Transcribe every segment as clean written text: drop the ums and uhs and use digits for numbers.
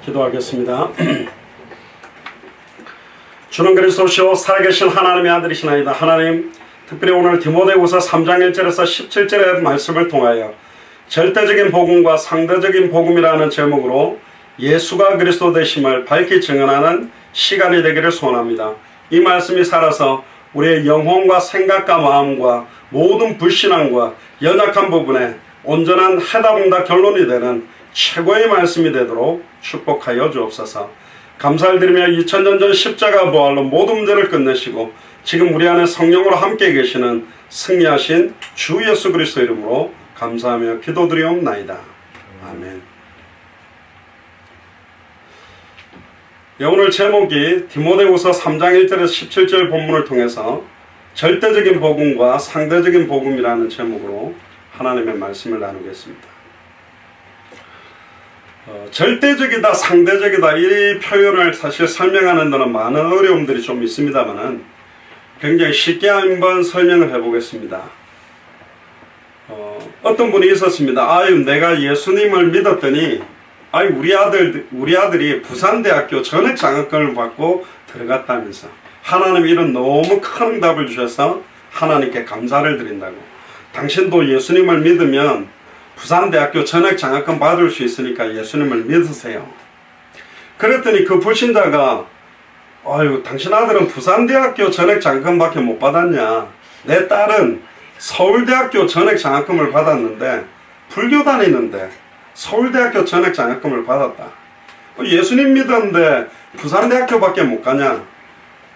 기도하겠습니다. 주는 그리스도시요 살아계신 하나님의 아들이시나이다. 하나님, 특별히 오늘 디모데후서 3장 1절에서 17절의 말씀을 통하여 절대적인 복음과 상대적인 복음이라는 제목으로 예수가 그리스도 되심을 밝히 증언하는 시간이 되기를 소원합니다. 이 말씀이 살아서 우리의 영혼과 생각과 마음과 모든 불신앙과 연약한 부분에 온전한 해답응답 결론이 되는 최고의 말씀이 되도록 축복하여 주옵소서. 감사를 드리며 2000년 전 십자가 부활로 모든 문제를 끝내시고 지금 우리 안에 성령으로 함께 계시는 승리하신 주 예수 그리스도 이름으로 감사하며 기도드리옵나이다. 아멘. 오늘 제목이 디모데후서 3장 1절에서 17절 본문을 통해서 절대적인 복음과 상대적인 복음이라는 제목으로 하나님의 말씀을 나누겠습니다. 절대적이다, 상대적이다 이 표현을 사실 설명하는 데는 많은 어려움들이 좀 있습니다만 굉장히 쉽게 한번 설명을 해보겠습니다. 어떤 분이 있었습니다. 내가 예수님을 믿었더니 우리 아들이 부산대학교 전액 장학금을 받고 들어갔다면서 하나님이 이런 너무 큰 응답을 주셔서 하나님께 감사를 드린다고. 당신도 예수님을 믿으면 부산대학교 전액 장학금 받을 수 있으니까 예수님을 믿으세요. 그랬더니 그 불신자가 당신 아들은 부산대학교 전액 장학금밖에 못 받았냐. 내 딸은 서울대학교 전액 장학금을 받았는데 불교 다니는데 서울대학교 전액 장학금을 받았다. 예수님 믿었는데 부산대학교밖에 못 가냐.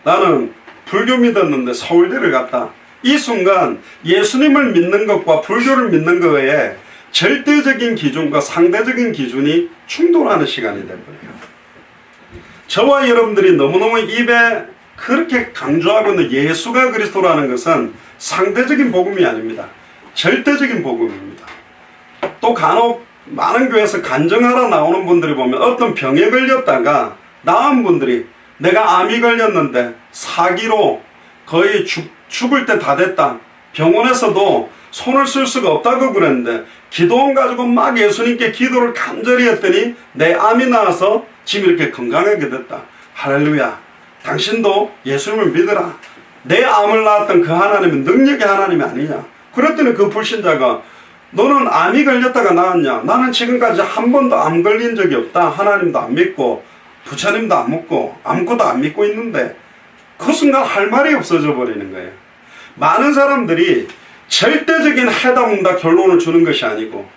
나는 불교 믿었는데 서울대를 갔다. 이 순간 예수님을 믿는 것과 불교를 믿는 것에 절대적인 기준과 상대적인 기준이 충돌하는 시간이 되버려요. 저와 여러분들이 너무너무 입에 그렇게 강조하고 있는 예수가 그리스도라는 것은 상대적인 복음이 아닙니다. 절대적인 복음입니다. 또 간혹 많은 교회에서 간증하러 나오는 분들이 보면 어떤 병에 걸렸다가 나은 분들이 내가 암이 걸렸는데 사기로 거의 죽을 때 다 됐다. 병원에서도 손을 쓸 수가 없다고 그랬는데 기도원 가지고 막 예수님께 기도를 간절히 했더니 내 암이 나와서 지금 이렇게 건강하게 됐다. 할렐루야. 당신도 예수님을 믿어라. 내 암을 낳았던 그 하나님은 능력의 하나님이 아니냐. 그랬더니 그 불신자가 너는 암이 걸렸다가 나았냐. 나는 지금까지 한 번도 암 걸린 적이 없다. 하나님도 안 믿고 부처님도 안 믿고 아무것도 안 믿고 있는데 그 순간 할 말이 없어져 버리는 거예요. 많은 사람들이 절대적인 해답응답 결론을 주는 것이 아니고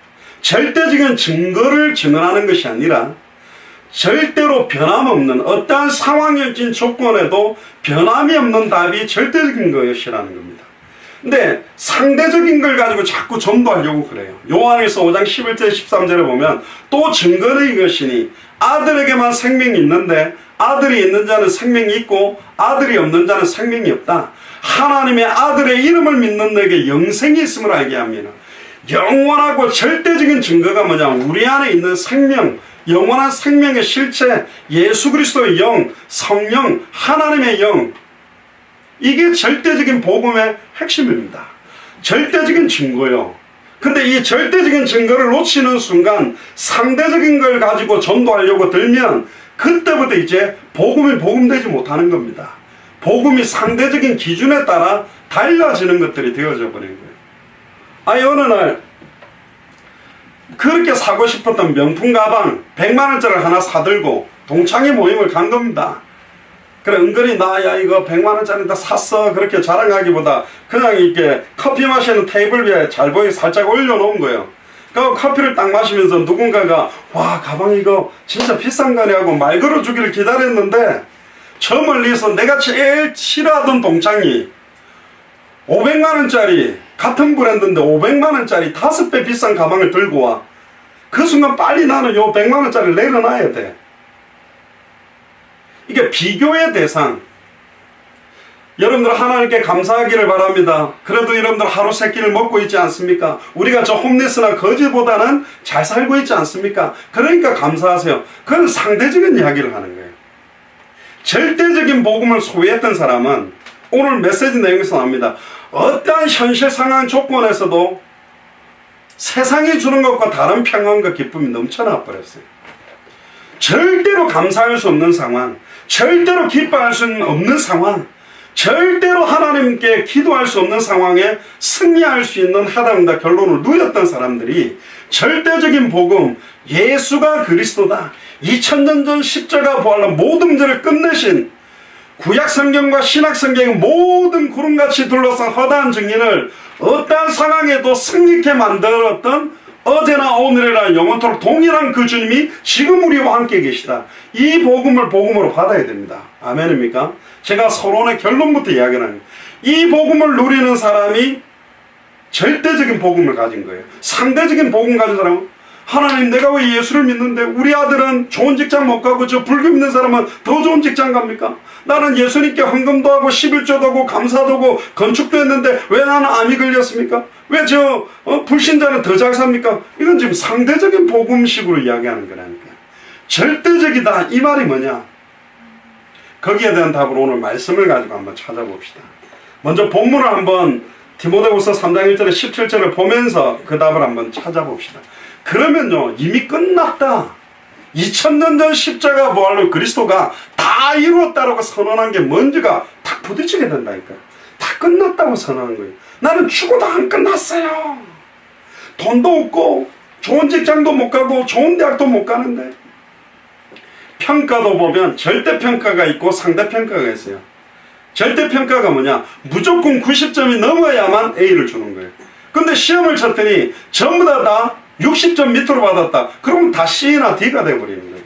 절대적인 증거를 증언하는 것이 아니라 절대로 변함없는 어떠한 상황적인 조건에도 변함이 없는 답이 절대적인 것이라는 겁니다. 근데 상대적인 걸 가지고 자꾸 전도하려고 그래요. 요한일서 5장 11절 13절에 보면 또 증거는 이것이니 아들에게만 생명이 있는데 아들이 있는 자는 생명이 있고 아들이 없는 자는 생명이 없다. 하나님의 아들의 이름을 믿는 내게 영생이 있음을 알게 합니다. 영원하고 절대적인 증거가 뭐냐. 우리 안에 있는 생명, 영원한 생명의 실체, 예수 그리스도의 영, 성령, 하나님의 영, 이게 절대적인 복음의 핵심입니다. 절대적인 증거요. 근데 이 절대적인 증거를 놓치는 순간 상대적인 걸 가지고 전도하려고 들면 그때부터 이제 복음이 복음되지 못하는 겁니다. 복음이 상대적인 기준에 따라 달라지는 것들이 되어져 버린 거예요. 어느 날 그렇게 사고 싶었던 명품 가방 100만원짜리를 하나 사들고 동창회 모임을 간 겁니다. 그래 은근히 이거 100만원짜리 다 샀어 그렇게 자랑하기보다 그냥 이렇게 커피 마시는 테이블 위에 잘 보이게 살짝 올려놓은 거예요. 그 커피를 딱 마시면서 누군가가 와 가방 이거 진짜 비싼 거네 하고 말 걸어주기를 기다렸는데 저 멀리서 내가 제일 싫어하던 동창이 500만원짜리 같은 브랜드인데 500만원짜리 5배 비싼 가방을 들고 와. 그 순간 빨리 나는 요 100만원짜리를 내려놔야 돼. 이게 비교의 대상. 여러분들 하나님께 감사하기를 바랍니다. 그래도 여러분들 하루 세 끼를 먹고 있지 않습니까? 우리가 저 홈리스나 거지보다는 잘 살고 있지 않습니까? 그러니까 감사하세요. 그건 상대적인 이야기를 하는 거예요. 절대적인 복음을 소유했던 사람은 오늘 메시지 내용에서 나옵니다. 어떠한 현실 상황 조건에서도 세상이 주는 것과 다른 평안과 기쁨이 넘쳐나 버렸어요. 절대로 감사할 수 없는 상황, 절대로 기뻐할 수 없는 상황, 절대로 하나님께 기도할 수 없는 상황에 승리할 수 있는 하다응다 결론을 누렸던 사람들이 절대적인 복음, 예수가 그리스도다, 2000년 전 십자가 부활로 모든 문제를 끝내신 구약성경과 신약성경의 모든 구름같이 둘러싼 허다한 증인을 어떠한 상황에도 승리케 만들었던 어제나 오늘이나 영원토록 동일한 그 주님이 지금 우리와 함께 계시다. 이 복음을 복음으로 받아야 됩니다. 아멘입니까? 제가 서론의 결론부터 이야기하는, 이 복음을 누리는 사람이 절대적인 복음을 가진 거예요. 상대적인 복음 가진 사람은, 하나님, 내가 왜 예수를 믿는데 우리 아들은 좋은 직장 못 가고 저 불교 믿는 사람은 더 좋은 직장 갑니까? 나는 예수님께 헌금도 하고 11조도 하고 감사도 하고 건축도 했는데 왜 나는 암이 걸렸습니까? 왜 저 불신자는 더 잘 삽니까? 이건 지금 상대적인 복음식으로 이야기하는 거라니까. 절대적이다, 이 말이 뭐냐? 거기에 대한 답을 오늘 말씀을 가지고 한번 찾아봅시다. 먼저 본문을 한번 디모데후서 3장 1절에 17절을 보면서 그 답을 한번 찾아봅시다. 그러면요, 이미 끝났다. 2000년 전 십자가 부활로 그리스도가 다 이루었다라고 선언한 게 뭔지가 딱 부딪히게 된다니까. 다 끝났다고 선언한 거예요. 나는 죽어도 안 끝났어요. 돈도 없고 좋은 직장도 못 가고 좋은 대학도 못 가는데, 평가도 보면 절대평가가 있고 상대평가가 있어요. 절대평가가 뭐냐? 무조건 90점이 넘어야만 A를 주는 거예요. 근데 시험을 쳤더니 전부 다 60점 밑으로 받았다. 그러면 다 C나 D가 돼버리는 거예요.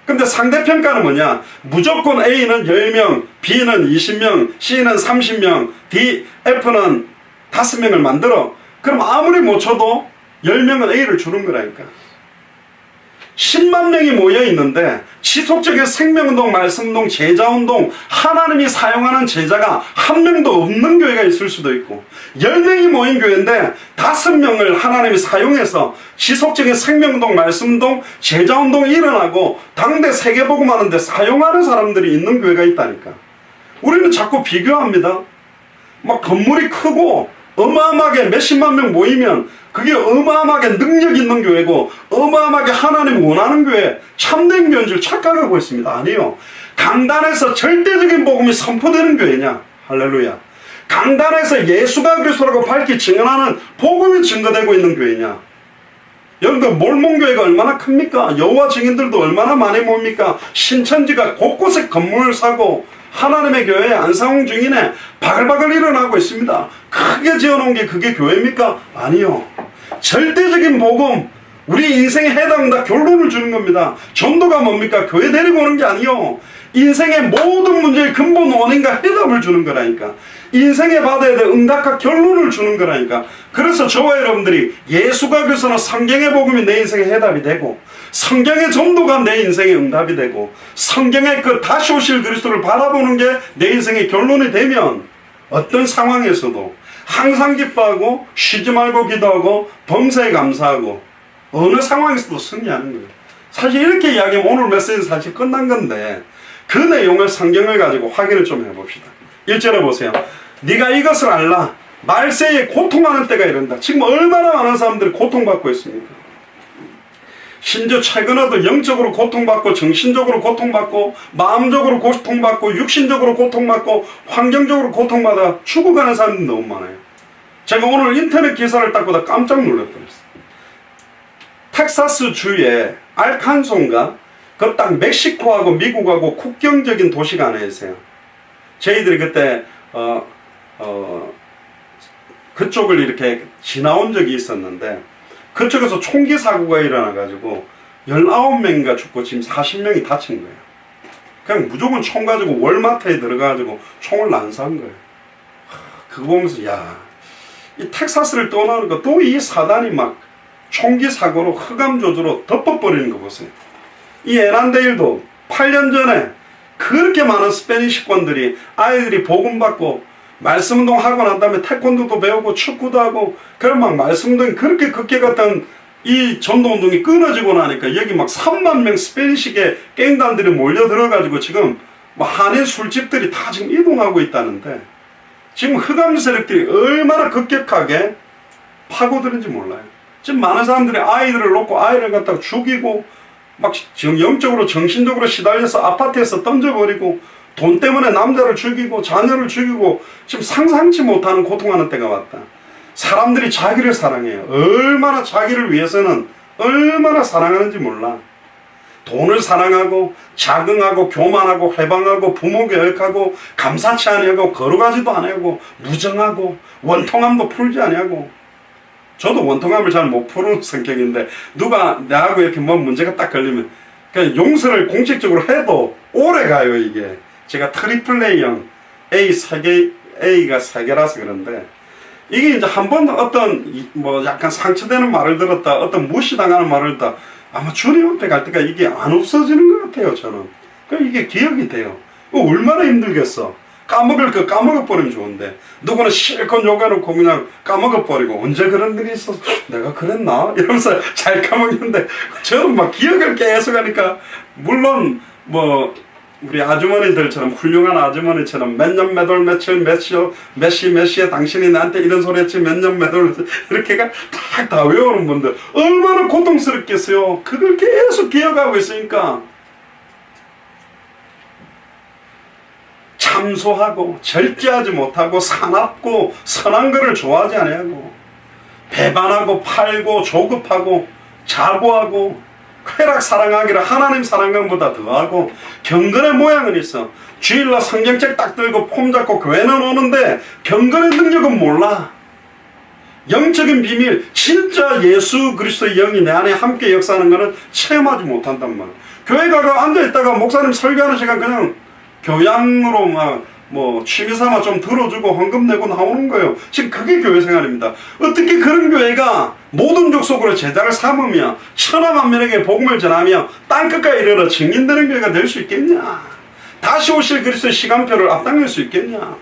근데 상대평가는 뭐냐? 무조건 A는 10명, B는 20명, C는 30명, F는 5명을 만들어. 그럼 아무리 못 쳐도 10명은 A를 주는 거라니까. 10만 명이 모여 있는데 지속적인 생명운동, 말씀운동, 제자운동, 하나님이 사용하는 제자가 한 명도 없는 교회가 있을 수도 있고, 10명이 모인 교회인데 5명을 하나님이 사용해서 지속적인 생명운동, 말씀운동, 제자운동이 일어나고 당대 세계복음 하는데 사용하는 사람들이 있는 교회가 있다니까. 우리는 자꾸 비교합니다. 막 건물이 크고 어마어마하게 몇십만 명 모이면 그게 어마어마하게 능력 있는 교회고 어마어마하게 하나님 원하는 교회, 참된 교회인 줄 착각하고 있습니다. 아니요. 강단에서 절대적인 복음이 선포되는 교회냐? 할렐루야. 강단에서 예수가 그리스도라고 밝히 증언하는 복음이 증거되고 있는 교회냐? 여러분들, 몰몬교회가 얼마나 큽니까? 여호와 증인들도 얼마나 많이 모입니까? 신천지가 곳곳에 건물을 사고 하나님의 교회에 안상홍 증인에 바글바글 일어나고 있습니다. 크게 지어놓은 게 그게 교회입니까? 아니요. 절대적인 복음, 우리 인생에 해당한다 결론을 주는 겁니다. 전도가 뭡니까? 교회 데리고 오는 게 아니요. 인생의 모든 문제의 근본 원인과 해답을 주는 거라니까. 인생에 받아야 될 응답과 결론을 주는 거라니까. 그래서 저와 여러분들이 예수가 그리스도는 성경의 복음이 내 인생의 해답이 되고, 성경의 전도가 내 인생의 응답이 되고, 성경의 그 다시 오실 그리스도를 바라보는 게 내 인생의 결론이 되면 어떤 상황에서도 항상 기뻐하고 쉬지 말고 기도하고 범사에 감사하고 어느 상황에서도 승리하는 거예요. 사실 이렇게 이야기하면 오늘 메시지는 사실 끝난 건데, 그 내용을 성경을 가지고 확인을 좀 해봅시다. 1절에 보세요. 네가 이것을 알라. 말세에 고통하는 때가 이른다. 지금 얼마나 많은 사람들이 고통받고 있습니까? 심지어 최근에도 영적으로 고통받고, 정신적으로 고통받고, 마음적으로 고통받고, 육신적으로 고통받고, 환경적으로 고통받아 죽어가는 사람들이 너무 많아요. 제가 오늘 인터넷 기사를 딱 보다 깜짝 놀랐더랬어요. 텍사스 주의 알칸소인가? 그 딱 멕시코하고 미국하고 국경적인 도시가 하나 있어요. 저희들이 그때 그쪽을 이렇게 지나온 적이 있었는데, 그쪽에서 총기 사고가 일어나가지고 19명인가 죽고 지금 40명이 다친 거예요. 그냥 무조건 총 가지고 월마트에 들어가가지고 총을 난사한 거예요. 그거 보면서, 야, 이 텍사스를 떠나니까 또 이 사단이 막 총기 사고로 흑암 조주로 덮어버리는 거 보세요. 이 에란데일도 8년 전에 그렇게 많은 스페니시권들이, 아이들이 복음받고 말씀운동 하고 난 다음에 태권도도 배우고 축구도 하고, 그럼 막 말씀운동이 그렇게 극계 같은 이 전도운동이 끊어지고 나니까 여기 막 3만 명 스페니시계 갱단들이 몰려들어가지고 지금 뭐 한인 술집들이 다 지금 이동하고 있다는데, 지금 흑암 세력들이 얼마나 급격하게 파고드는지 몰라요. 지금 많은 사람들이 아이들을 놓고 아이를 갖다가 죽이고 막 영적으로 정신적으로 시달려서 아파트에서 던져버리고 돈 때문에 남자를 죽이고 자녀를 죽이고 지금 상상치 못하는 고통하는 때가 왔다. 사람들이 자기를 사랑해요. 얼마나 자기를 위해서는 얼마나 사랑하는지 몰라. 돈을 사랑하고 자긍하고 교만하고 회방하고 부모 교육하고 감사치 아니하고 거룩하지도 아니하고 무정하고 원통함도 풀지 아니하고. 저도 원통함을 잘 못 푸는 성격인데 누가 나하고 이렇게 뭐 문제가 딱 걸리면 그냥 용서를 공식적으로 해도 오래 가요. 이게 제가 트리플 A형 A가 3개라서 그런데 이게 이제 한 번 어떤 뭐 약간 상처되는 말을 들었다, 어떤 무시당하는 말을 듣다, 아마 주님 앞에 갈 때가 이게 안 없어지는 것 같아요. 저는 이게 기억이 돼요. 얼마나 힘들겠어. 까먹을 거 까먹어버리면 좋은데 누구는 실컷 욕해놓고 그냥 까먹어버리고 언제 그런 일이 있어서 내가 그랬나? 이러면서 잘 까먹는데 저는 막 기억을 계속 하니까 물론 뭐 우리 아주머니들처럼 훌륭한 아주머니처럼 몇 년 몇 월 며칠 몇 시에 당신이 나한테 이런 소리 했지 몇 년 몇 월 이렇게가 다 외우는 분들 얼마나 고통스럽겠어요. 그걸 계속 기억하고 있으니까 참소하고 절제하지 못하고 사납고 선한 것을 좋아하지 아니하고 배반하고 팔고 조급하고 자고하고 쾌락 사랑하기를 하나님 사랑한 것보다 더하고 경건의 모양은 있어. 주일날 성경책 딱 들고 폼 잡고 교회는 오는데 경건의 능력은 몰라. 영적인 비밀 진짜 예수 그리스도의 영이 내 안에 함께 역사하는 것은 체험하지 못한단 말이야. 교회 가서 앉아있다가 목사님 설교하는 시간 그냥 교양으로 막 뭐 취미삼아 좀 들어주고 헌금 내고 나오는 거예요. 지금 그게 교회 생활입니다. 어떻게 그런 교회가 모든 족속으로 제자를 삼으며 천하만민에게 복음을 전하며 땅끝까지 이르러 증인되는 교회가 될 수 있겠냐? 다시 오실 그리스도의 시간표를 앞당길 수 있겠냐?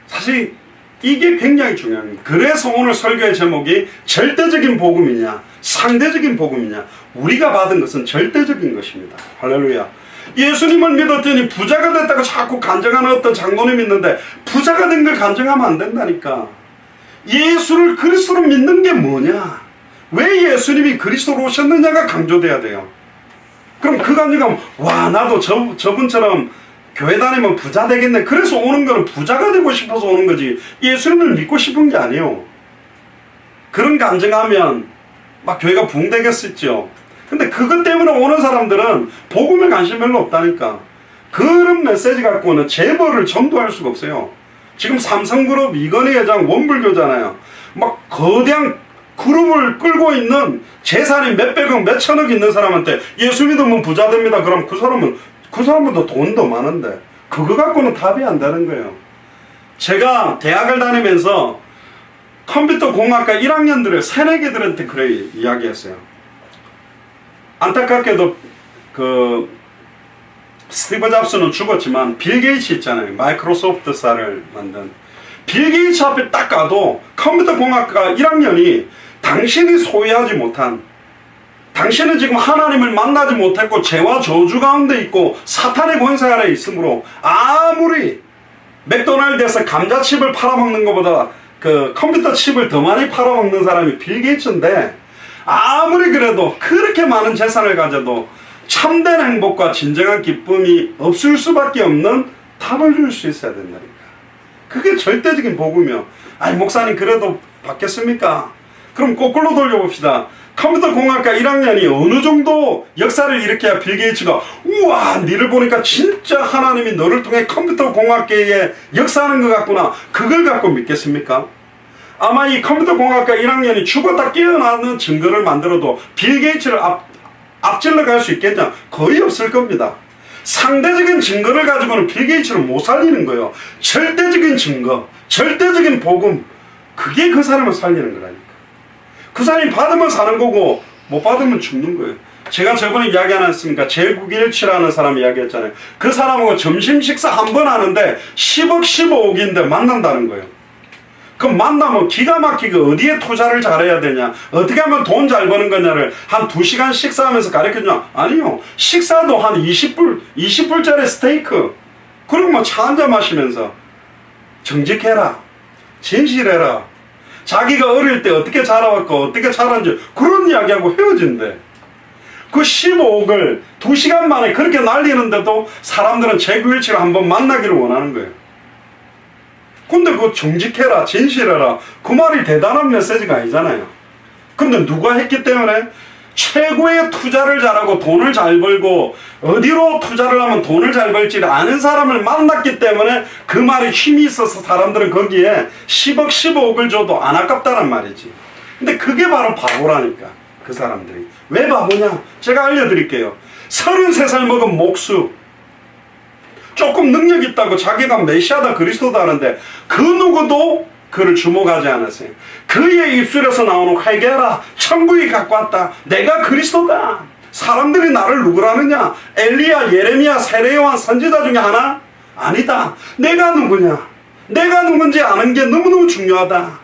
사실 이게 굉장히 중요합니다. 그래서 오늘 설교의 제목이 절대적인 복음이냐 상대적인 복음이냐. 우리가 받은 것은 절대적인 것입니다. 할렐루야. 예수님을 믿었더니 부자가 됐다고 자꾸 간증하는 어떤 장로님이 있는데 부자가 된 걸 간증하면 안 된다니까. 예수를 그리스도로 믿는 게 뭐냐, 왜 예수님이 그리스도로 오셨느냐가 강조돼야 돼요. 그럼 그 간증하면 와 나도 저분처럼 교회 다니면 부자 되겠네, 그래서 오는 거는 부자가 되고 싶어서 오는 거지 예수님을 믿고 싶은 게 아니에요. 그런 간증하면 막 교회가 붕대겠었죠. 근데 그것 때문에 오는 사람들은 복음에 관심 별로 없다니까. 그런 메시지 갖고는 재벌을 전도할 수가 없어요. 지금 삼성그룹 이건희 회장 원불교잖아요. 막 거대한 그룹을 끌고 있는 재산이 몇백억 몇천억 있는 사람한테 예수 믿으면 부자 됩니다. 그럼 그 사람보다 돈도 많은데 그거 갖고는 답이 안 되는 거예요. 제가 대학을 다니면서 컴퓨터 공학과 1학년들의 새내기들한테 그래 이야기했어요. 안타깝게도 그 스티브 잡스는 죽었지만 빌 게이츠 있잖아요. 마이크로소프트사를 만든 빌 게이츠 앞에 딱 가도 컴퓨터 공학과 1학년이 당신이 소유하지 못한, 당신은 지금 하나님을 만나지 못했고 죄와 저주 가운데 있고 사탄의 권세 아래 있으므로 아무리 맥도날드에서 감자칩을 팔아먹는 것보다 그 컴퓨터 칩을 더 많이 팔아먹는 사람이 빌 게이츠인데 아무리 그래도 그렇게 많은 재산을 가져도 참된 행복과 진정한 기쁨이 없을 수밖에 없는 답을 줄 수 있어야 된다니까. 그게 절대적인 복음이요. 아니 목사님 그래도 받겠습니까? 그럼 거꾸로 돌려봅시다. 컴퓨터 공학과 1학년이 어느 정도 역사를 일으켜야 빌 게이츠가 우와 니를 보니까 진짜 하나님이 너를 통해 컴퓨터 공학계에 역사하는 것 같구나, 그걸 갖고 믿겠습니까? 아마 이 컴퓨터 공학과 1학년이 죽었다 깨어나는 증거를 만들어도 빌 게이츠를 앞질러 갈 수 있겠냐? 거의 없을 겁니다. 상대적인 증거를 가지고는 빌 게이츠를 못 살리는 거예요. 절대적인 증거, 절대적인 복음, 그게 그 사람을 살리는 거라니까. 그 사람이 받으면 사는 거고 못 받으면 죽는 거예요. 제가 저번에 이야기 안 했습니까? 제917라는 사람 이야기했잖아요. 그 사람하고 점심 식사 한 번 하는데 10억 15억인데 만난다는 거예요. 그럼 만나면 기가 막히게 어디에 투자를 잘해야 되냐, 어떻게 하면 돈 잘 버는 거냐를 한 2시간 식사하면서 가르쳐주냐? 아니요. 식사도 한 20불짜리 스테이크, 그리고 뭐 차 한잔 마시면서 정직해라, 진실해라, 자기가 어릴 때 어떻게 자라왔고 어떻게 자란지 그런 이야기하고 헤어진대. 그 15억을 2시간 만에 그렇게 날리는데도 사람들은 제917을 한번 만나기를 원하는 거예요. 근데 그거 정직해라, 진실해라, 그 말이 대단한 메시지가 아니잖아요. 근데 누가 했기 때문에? 최고의 투자를 잘하고 돈을 잘 벌고 어디로 투자를 하면 돈을 잘 벌지를 아는 사람을 만났기 때문에 그 말에 힘이 있어서 사람들은 거기에 10억 15억을 줘도 안 아깝다는 말이지. 근데 그게 바로 바보라니까. 그 사람들이 왜 바보냐? 제가 알려드릴게요. 33살 먹은 목수, 조금 능력 있다고 자기가 메시아다 그리스도다 하는데 그 누구도 그를 주목하지 않았어요. 그의 입술에서 나오는 회개라, 천국이 갖고 왔다, 내가 그리스도다. 사람들이 나를 누구라느냐? 엘리야, 예레미야, 세례 요한 선지자 중에 하나? 아니다. 내가 누구냐? 내가 누군지 아는 게 너무너무 중요하다.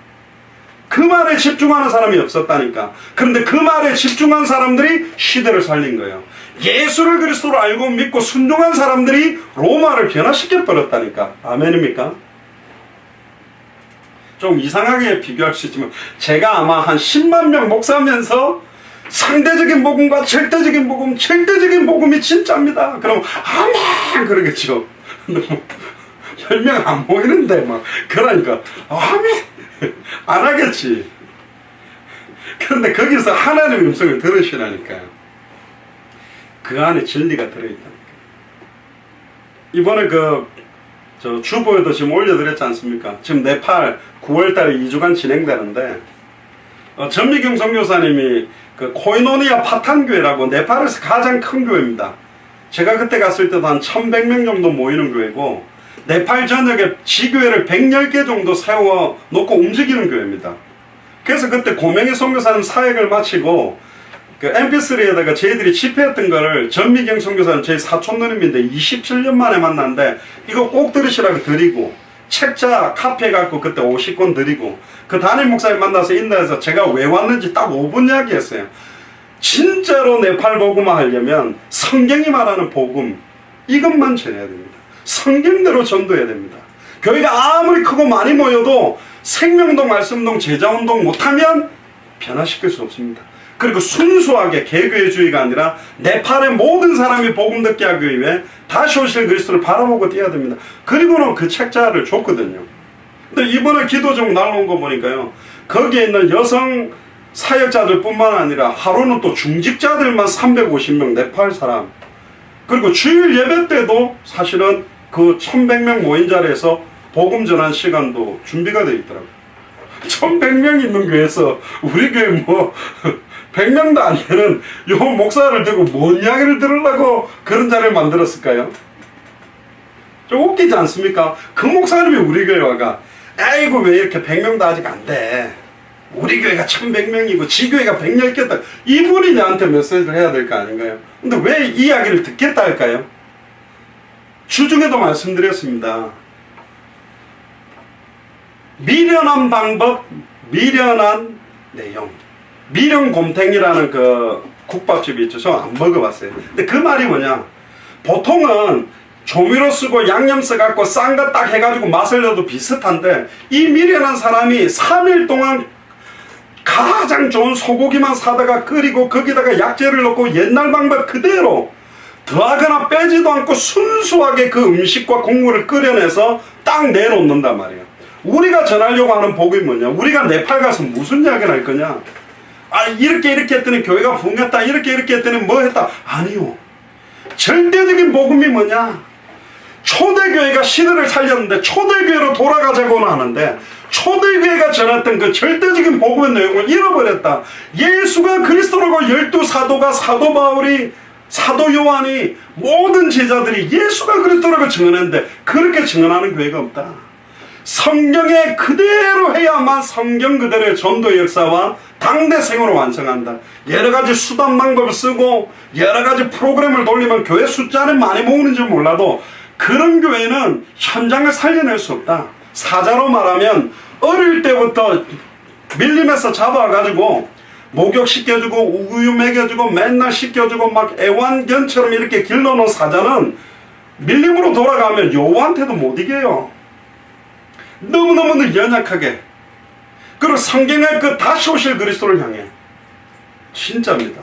그 말에 집중하는 사람이 없었다니까. 그런데 그 말에 집중한 사람들이 시대를 살린 거예요. 예수를 그리스도로 알고 믿고 순종한 사람들이 로마를 변화시켜 버렸다니까. 아멘입니까? 좀 이상하게 비교할 수 있지만 제가 아마 한 10만 명 목사하면서 상대적인 복음과 절대적인 복음, 절대적인 복음이 진짜입니다. 그럼 아멘 그러겠죠. 근데 뭐 10명 안 모이는데 막 그러니까 아멘 안 하겠지. 그런데 거기서 하나님의 음성을 들으시라니까요. 그 안에 진리가 들어있다니까요. 이번에 저 주보에도 지금 올려드렸지 않습니까? 지금 네팔 9월달에 2주간 진행되는데 전미경 선교사님이 그 코이노니아 파탄교회라고 네팔에서 가장 큰 교회입니다. 제가 그때 갔을 때도 한 1100명 정도 모이는 교회고 네팔 전역에 지교회를 110개 정도 세워놓고 움직이는 교회입니다. 그래서 그때 고명희 선교사님 사역을 마치고 그 mp3에다가 저희들이 집회했던 거를 전미경 선교사님 저희 사촌누님인데 27년 만에 만났는데 이거 꼭 들으시라고 드리고 책자 카피해 갖고 그때 50권 드리고 그 담임 목사님 만나서 인도에서 제가 왜 왔는지 딱 5분 이야기했어요. 진짜로 네팔 복음화 하려면 성경이 말하는 복음 이것만 전해야 됩니다. 성경대로 전도해야 됩니다. 교회가 아무리 크고 많이 모여도 생명동 말씀동 제자운동 못하면 변화시킬 수 없습니다. 그리고 순수하게 개교회주의가 아니라 네팔의 모든 사람이 복음 듣게 하기 위해 다시 오실 그리스도를 바라보고 뛰어야 됩니다. 그리고는 그 책자를 줬거든요. 근데 이번에 기도 중 날라온 거 보니까요, 거기에 있는 여성 사역자들 뿐만 아니라 하루는 또 중직자들만 350명 네팔 사람, 그리고 주일 예배 때도 사실은 그 1100명 모인 자리에서 복음 전한 시간도 준비가 되어 있더라고요. 1100명 있는 교회에서 우리 교회 뭐 100명도 안 되는 요 목사를 두고 뭔 이야기를 들으려고 그런 자리를 만들었을까요? 좀 웃기지 않습니까? 그 목사님이 우리 교회 와가 아이고 왜 이렇게 100명도 아직 안 돼, 우리 교회가 1100명이고 지교회가 110개다, 이분이 나한테 메시지를 해야 될 거 아닌가요? 근데 왜 이 이야기를 듣겠다 할까요? 주중에도 말씀드렸습니다. 미련한 방법, 미련한 내용. 미련곰탱이라는 그 국밥집이 있죠. 저 안 먹어봤어요. 근데 그 말이 뭐냐, 보통은 조미료 쓰고 양념 써갖고 싼 거 딱 해가지고 맛을 넣어도 비슷한데 이 미련한 사람이 3일 동안 가장 좋은 소고기만 사다가 끓이고 거기다가 약재를 넣고 옛날 방법 그대로 더하거나 빼지도 않고 순수하게 그 음식과 국물을 끓여내서 딱 내놓는단 말이에요. 우리가 전하려고 하는 복음이 뭐냐, 우리가 네팔 가서 무슨 이야기를 할 거냐, 아 이렇게 했더니 교회가 붕했다, 이렇게 했더니 뭐 했다, 아니요. 절대적인 복음이 뭐냐, 초대교회가 시대를 살렸는데 초대교회로 돌아가자고는 하는데 초대교회가 전했던 그 절대적인 복음의 내용을 잃어버렸다. 예수가 그리스도라고 12사도가 사도 바울이 사도 요한이 모든 제자들이 예수가 그리스도라고 증언했는데 그렇게 증언하는 교회가 없다. 성경에 그대로 해야만 성경 그대로의 전도의 역사와 당대 생활을 완성한다. 여러가지 수단 방법을 쓰고 여러가지 프로그램을 돌리면 교회 숫자는 많이 모으는지 몰라도 그런 교회는 현장을 살려낼 수 없다. 사자로 말하면 어릴 때부터 밀림에서 잡아가지고 목욕시켜주고 우유 먹여주고 맨날 씻겨주고 막 애완견처럼 이렇게 길러놓은 사자는 밀림으로 돌아가면 여호와한테도 못 이겨요. 너무너무 연약하게 그리고 성경의 그 다시 오실 그리스도를 향해. 진짜입니다.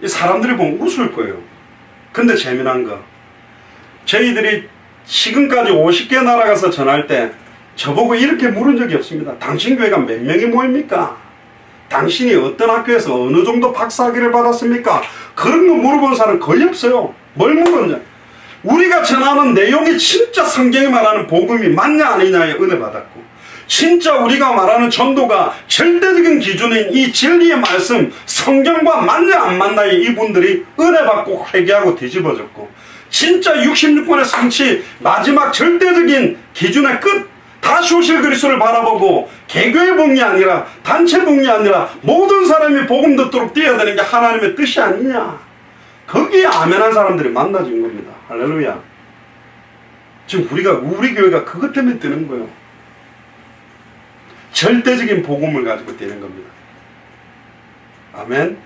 이 사람들이 보면 웃을 거예요. 근데 재미난 거, 저희들이 지금까지 50개 나라 가서 전할 때 저보고 이렇게 물은 적이 없습니다. 당신 교회가 몇 명이 모입니까? 당신이 어떤 학교에서 어느 정도 박사학위를 받았습니까? 그런 거 물어본 사람 거의 없어요. 뭘 물었냐? 우리가 전하는 내용이 진짜 성경이 말하는 복음이 맞냐 아니냐에 은혜 받았고, 진짜 우리가 말하는 전도가 절대적인 기준인 이 진리의 말씀 성경과 맞냐 안 맞냐에 이분들이 은혜 받고 회개하고 뒤집어졌고, 진짜 66권의 성취 마지막 절대적인 기준의 끝 다시 오실 그리스도를 바라보고 개교의 복이 아니라 단체 복이 아니라 모든 사람이 복음 듣도록 뛰어야 되는 게 하나님의 뜻이 아니냐, 거기에 아멘한 사람들이 만나진 겁니다. 할렐루야. 지금 우리 교회가 그것 때문에 뜨는 거예요. 절대적인 복음을 가지고 뛰는 겁니다. 아멘.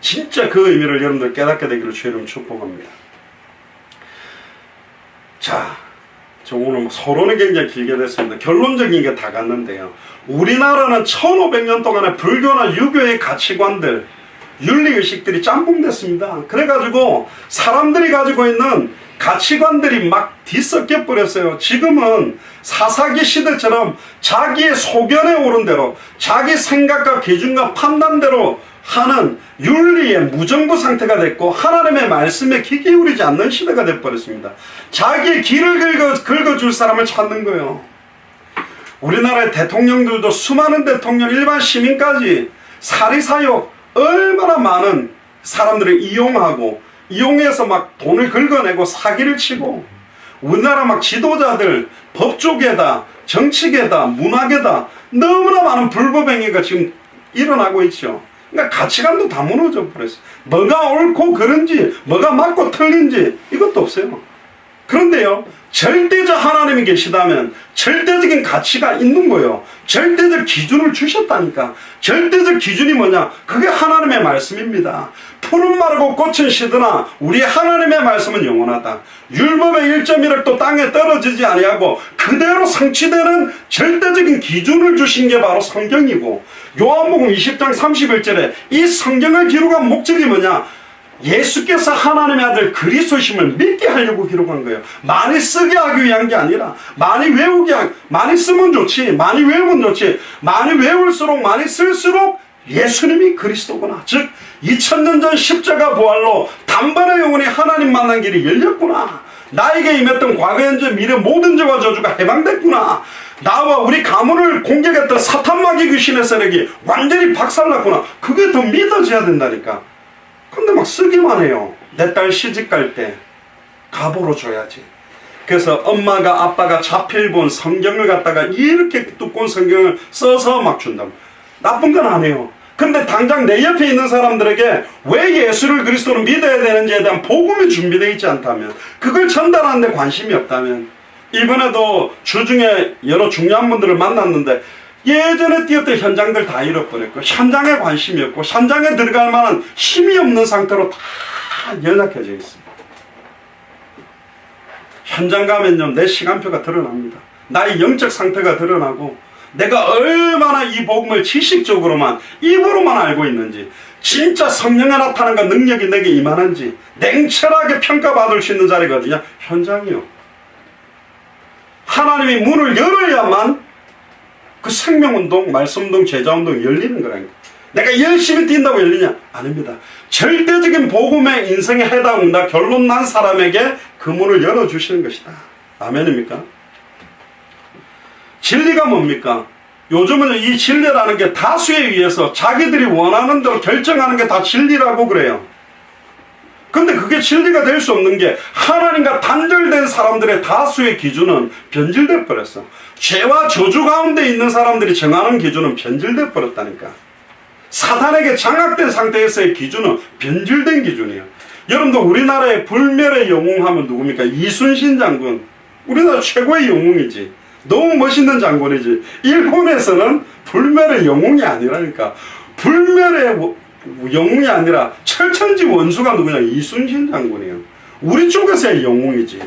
진짜 그 의미를 여러분들 깨닫게 되기를 주의 이름으로 축복합니다. 자, 저 오늘 서론이 굉장히 길게 됐습니다. 결론적인 게 다 갔는데요. 우리나라는 1500년 동안의 불교나 유교의 가치관들, 윤리의식들이 짬뽕됐습니다. 그래가지고 사람들이 가지고 있는 가치관들이 막 뒤섞여 버렸어요. 지금은 사사기 시대처럼 자기의 소견에 오른 대로 자기 생각과 기준과 판단대로 하는 윤리의 무정부 상태가 됐고, 하나님의 말씀에 귀 기울이지 않는 시대가 돼버렸습니다. 자기의 길을 긁어줄 사람을 찾는 거예요. 우리나라의 대통령들도 수많은 대통령, 일반 시민까지 사리사욕 얼마나 많은 사람들을 이용해서 막 돈을 긁어내고 사기를 치고, 우리나라 막 지도자들 법조계다, 정치계다, 문화계다 너무나 많은 불법행위가 지금 일어나고 있죠. 그러니까 가치관도 다 무너져 버렸어요. 뭐가 옳고 그른지, 뭐가 맞고 틀린지 이것도 없어요. 그런데요, 절대적 하나님이 계시다면 절대적인 가치가 있는 거예요. 절대적 기준을 주셨다니까. 절대적 기준이 뭐냐? 그게 하나님의 말씀입니다. 푸른 마르고 꽃은 시드나 우리 하나님의 말씀은 영원하다. 율법의 1.1획도 땅에 떨어지지 아니하고 그대로 성취되는 절대적인 기준을 주신 게 바로 성경이고, 요한복음 20장 31절에 이 성경을 기록한 목적이 뭐냐? 예수께서 하나님의 아들 그리스도심을 믿게 하려고 기록한 거예요. 많이 쓰게 하기 위한 게 아니라, 많이 쓰면 좋지, 많이 외우면 좋지, 많이 외울수록 많이 쓸수록 예수님이 그리스도구나. 즉 2000년 전 십자가 부활로 단번에 영원히 하나님 만난 길이 열렸구나. 나에게 임했던 과거 현재 미래 모든 죄와 저주가 해방됐구나. 나와 우리 가문을 공격했던 사탄 마귀 귀신의 세력이 완전히 박살났구나. 그게 더 믿어져야 된다니까. 근데 막 쓰기만 해요. 내 딸 시집 갈 때 가보로 줘야지. 그래서 엄마가 아빠가 자필 본 성경을 갖다가 이렇게 두꺼운 성경을 써서 막 준다. 나쁜 건 안 해요. 근데 당장 내 옆에 있는 사람들에게 왜 예수를 그리스도를 믿어야 되는지에 대한 복음이 준비되어 있지 않다면, 그걸 전달하는 데 관심이 없다면, 이번에도 주중에 여러 중요한 분들을 만났는데 예전에 뛰었던 현장들 다 잃어버렸고, 현장에 관심이 없고, 현장에 들어갈 만한 힘이 없는 상태로 다 연약해져 있습니다. 현장 가면요, 내 시간표가 드러납니다. 나의 영적 상태가 드러나고, 내가 얼마나 이 복음을 지식적으로만, 입으로만 알고 있는지, 진짜 성령에 나타난과 능력이 내게 임하는지 냉철하게 평가받을 수 있는 자리가 어디냐? 현장이요. 하나님이 문을 열어야만 그 생명운동, 말씀운동, 제자운동이 열리는 거라니까. 내가 열심히 뛴다고 열리냐? 아닙니다. 절대적인 복음의 인생에 해당한다 결론 난 사람에게 그 문을 열어주시는 것이다. 아멘입니까? 진리가 뭡니까? 요즘은 이 진리라는 게 다수에 의해서 자기들이 원하는 대로 결정하는 게 다 진리라고 그래요. 근데 그게 진리가 될 수 없는 게, 하나님과 단절된 사람들의 다수의 기준은 변질돼 버렸어. 죄와 저주 가운데 있는 사람들이 정하는 기준은 변질돼 버렸다니까. 사탄에게 장악된 상태에서의 기준은 변질된 기준이에요. 여러분들 우리나라의 불멸의 영웅 하면 누굽니까? 이순신 장군. 우리나라 최고의 영웅이지. 너무 멋있는 장군이지. 일본에서는 불멸의 영웅이 아니라니까. 불멸의 영웅이 아니라 철천지 원수가 누구냐? 이순신 장군이에요. 우리 쪽에서의 영웅이지.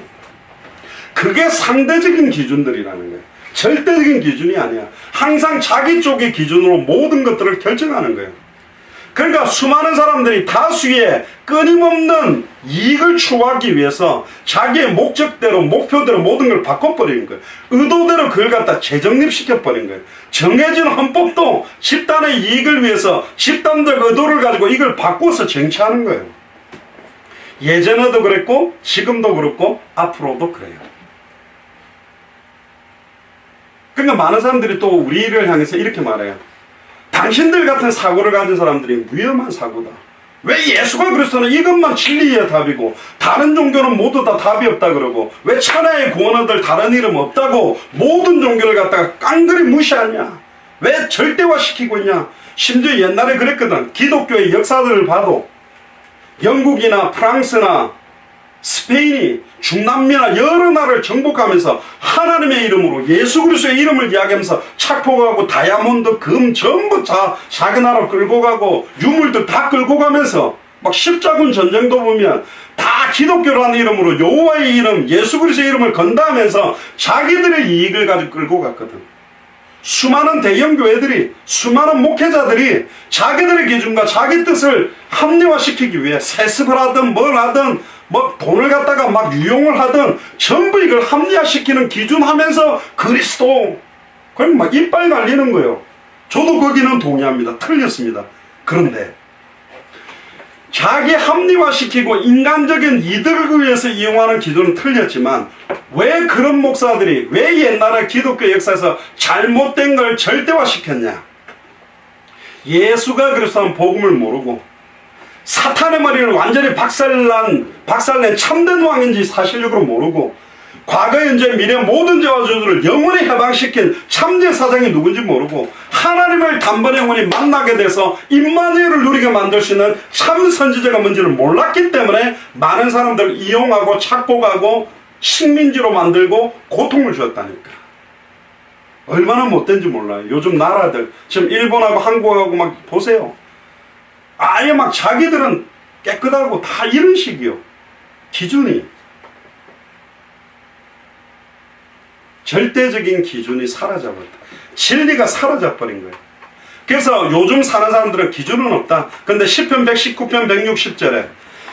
그게 상대적인 기준들이라는 거예요. 절대적인 기준이 아니야. 항상 자기 쪽의 기준으로 모든 것들을 결정하는 거예요. 그러니까 수많은 사람들이 다수의 끊임없는 이익을 추구하기 위해서 자기의 목적대로 목표대로 모든 걸 바꿔버리는 거예요. 의도대로 그걸 갖다 재정립시켜버린 거예요. 정해진 헌법도 집단의 이익을 위해서 집단적 의도를 가지고 이걸 바꿔서 정치하는 거예요. 예전에도 그랬고 지금도 그렇고 앞으로도 그래요. 그러니까 많은 사람들이 또 우리를 향해서 이렇게 말해요. 당신들 같은 사고를 가진 사람들이 위험한 사고다. 왜 예수가 그리스도는 이것만 진리의 답이고 다른 종교는 모두 다 답이 없다 그러고 왜 천하의 구원자들 다른 이름 없다고 모든 종교를 갖다가 깡그리 무시하냐? 왜 절대화시키고 있냐? 심지어 옛날에 그랬거든. 기독교의 역사들을 봐도 영국이나 프랑스나 스페인이 중남미나 여러 나라를 정복하면서 하나님의 이름으로 예수 그리스도의 이름을 이야기하면서 착복하고 다이아몬드, 금 전부 다 자기 나라로 끌고 가고 유물들 다 끌고 가면서 막 십자군 전쟁도 보면 다 기독교라는 이름으로 여호와의 이름, 예수 그리스도의 이름을 건다면서 자기들의 이익을 가지고 끌고 갔거든. 수많은 대형 교회들이, 수많은 목회자들이 자기들의 기준과 자기 뜻을 합리화시키기 위해 세습을 하든 뭘 하든 뭐 돈을 갖다가 막 유용을 하든 전부 이걸 합리화시키는 기준 하면서 그리스도 그럼 막 이빨 갈리는 거예요. 저도 거기는 동의합니다. 틀렸습니다. 그런데 자기 합리화시키고 인간적인 이득을 위해서 이용하는 기준은 틀렸지만 왜 그런 목사들이 왜 옛날에 기독교 역사에서 잘못된 걸 절대화시켰냐? 예수가 그리스도는 복음을 모르고 사탄의 머리를 완전히 박살낸 참된 왕인지 사실적으로 모르고 과거, 현재, 미래 모든 죄와 저주를 영원히 해방시킨 참제 사장이 누군지 모르고 하나님을 단번에 영원히 만나게 돼서 임마누엘을 누리게 만들 수 있는 참 선지자가 뭔지를 몰랐기 때문에 많은 사람들을 이용하고 착복하고 식민지로 만들고 고통을 주었다니까. 얼마나 못된지 몰라요. 요즘 나라들 지금 일본하고 한국하고 막 보세요. 아예 막 자기들은 깨끗하고 다 이런 식이요. 기준이 절대적인 기준이 사라져버렸다. 진리가 사라져버린 거예요. 그래서 요즘 사는 사람들은 기준은 없다. 근데 시편 119편 160절에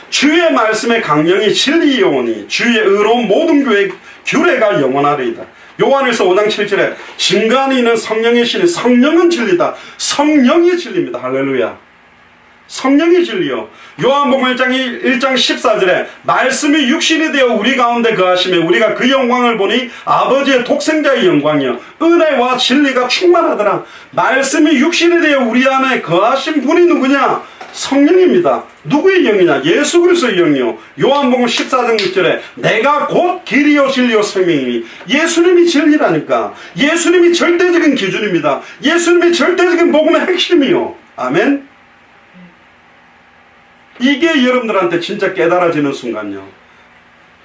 주의 말씀의 강령이 진리의 영혼이 주의 의로운 모든 규례가 영원하리이다. 요한일서 5장 7절에 증거하는 이는 성령의 신이 성령은 진리다. 성령이 진리입니다. 할렐루야. 성령이 진리요. 요한복음 1장 14절에 말씀이 육신이 되어 우리 가운데 거하시며 우리가 그 영광을 보니 아버지의 독생자의 영광이요 은혜와 진리가 충만하더라. 말씀이 육신이 되어 우리 안에 거하신 분이 누구냐? 성령입니다. 누구의 영이냐? 예수 그리스도의 영이요. 요한복음 14장 6절에 내가 곧 길이요 진리요 생명이니 예수님이 진리라니까. 예수님이 절대적인 기준입니다. 예수님이 절대적인 복음의 핵심이요. 아멘. 이게 여러분들한테 진짜 깨달아지는 순간요.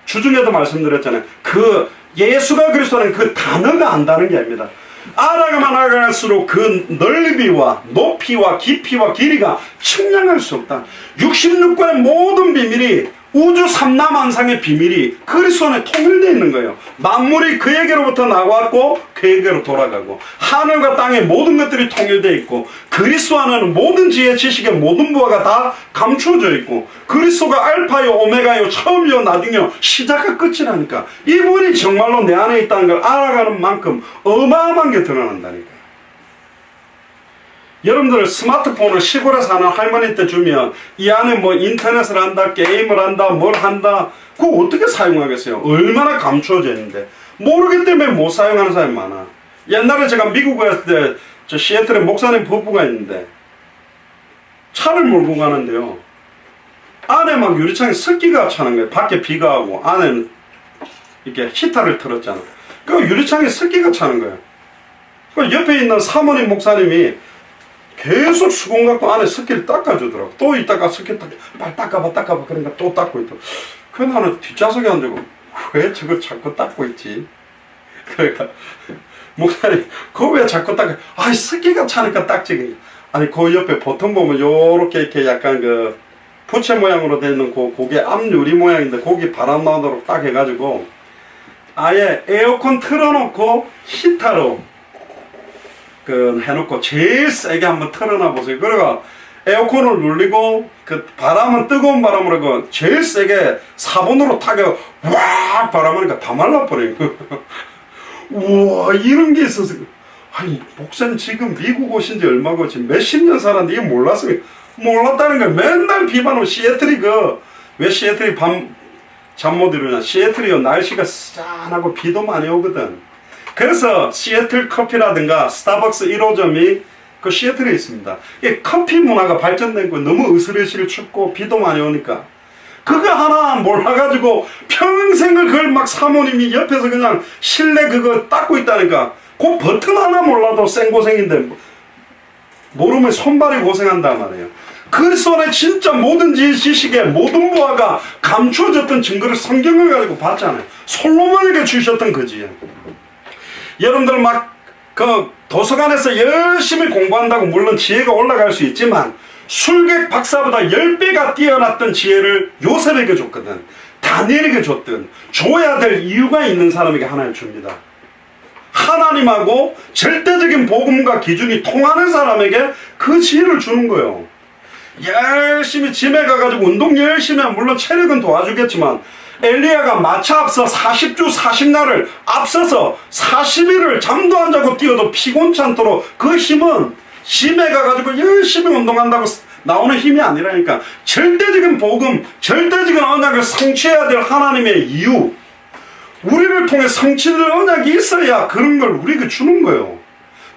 주중에도 말씀드렸잖아요. 그 예수가 그리스도는 그 단어가 안다는 게 아닙니다. 알아가면 알아갈수록 그 넓이와 높이와 깊이와 길이가 측량할 수 없다. 66권의 모든 비밀이 우주 삼라만상의 비밀이 그리스도 안에 통일되어 있는 거예요. 만물이 그에게로부터 나왔고 그에게로 돌아가고 하늘과 땅의 모든 것들이 통일되어 있고 그리스도 안에는 모든 지혜 지식의 모든 부하가 다 감추어져 있고 그리스도가 알파요 오메가요 처음이요 나중이요 시작과 끝이라니까. 이분이 정말로 내 안에 있다는 걸 알아가는 만큼 어마어마한 게 드러난다니까. 여러분들 스마트폰을 시골에 사는 할머니한테 주면 이 안에 뭐 인터넷을 한다, 게임을 한다, 뭘 한다. 그거 어떻게 사용하겠어요? 얼마나 감추어져 있는데. 모르기 때문에 못 사용하는 사람이 많아. 옛날에 제가 미국에 갔을 때 저 시애틀에 목사님 부부가 있는데 차를 몰고 가는데요. 안에 막 유리창에 습기가 차는 거예요. 밖에 비가 오고 안에는 이렇게 히터를 틀었잖아. 그 유리창에 습기가 차는 거예요. 그 옆에 있는 사모님 목사님이 계속 수건 갖고 안에 습기를 닦아주더라고. 또 이따가 습기 빨리 닦아봐 그러니까 또 닦고 있더라고. 그래서 나는 뒷좌석에 앉고 왜 저걸 자꾸 닦고 있지? 그러니까 목사님 그거 왜 자꾸 닦아? 아이 습기가 차니까 닦지. 아니 그 옆에 보통 보면 요렇게 이렇게 약간 그 부채 모양으로 되어 있는 그 고개 앞유리 모양인데 거기 바람 나오도록 딱 해가지고 아예 에어컨 틀어놓고 히터로 해놓고 제일 세게 한번 틀어놔 보세요. 그래가 에어컨을 눌리고 그 바람은 뜨거운 바람으로 제일 세게 4번으로 타겨 와 바람하니까 다 말라버려요. 우와 이런 게 있어서 아니 목사님 지금 미국 오신 지 얼마고 지금 몇십 년 살았는데 이거 몰랐다는 거야. 맨날 비바람 시애틀이 왜 시애틀이 잠 못 이루냐. 시애틀이 날씨가 짠하고 비도 많이 오거든. 그래서 시애틀 커피라든가 스타벅스 1호점이 그 시애틀에 있습니다. 이 커피 문화가 발전된 거 너무 으스르시를 춥고 비도 많이 오니까 그거 하나 몰라가지고 평생을 그걸 막 사모님이 옆에서 그냥 실내 그거 닦고 있다니까. 그 버튼 하나 몰라도 생고생인데 모르면 손발이 고생한단 말이에요. 그 손에 진짜 모든 지식의 모든 부하가 감추어졌던 증거를 성경을 가지고 봤잖아요. 솔로몬에게 주셨던 거지. 여러분들 막 도서관에서 열심히 공부한다고 물론 지혜가 올라갈 수 있지만 술객 박사보다 10배가 뛰어났던 지혜를 요셉에게 줬거든. 다니엘에게 줬든 줘야 될 이유가 있는 사람에게 하나님 줍니다. 하나님하고 절대적인 복음과 기준이 통하는 사람에게 그 지혜를 주는 거예요. 열심히 짐에 가가지고 운동 열심히 하면 물론 체력은 도와주겠지만 엘리야가 마차 앞서 40주 40날을 앞서서 40일을 잠도 안 자고 뛰어도 피곤치 않도록 그 힘은 짐에 가가지고 열심히 운동한다고 나오는 힘이 아니라니까. 절대적인 복음, 절대적인 언약을 성취해야 될 하나님의 이유, 우리를 통해 성취될 언약이 있어야 그런 걸 우리에게 주는 거예요.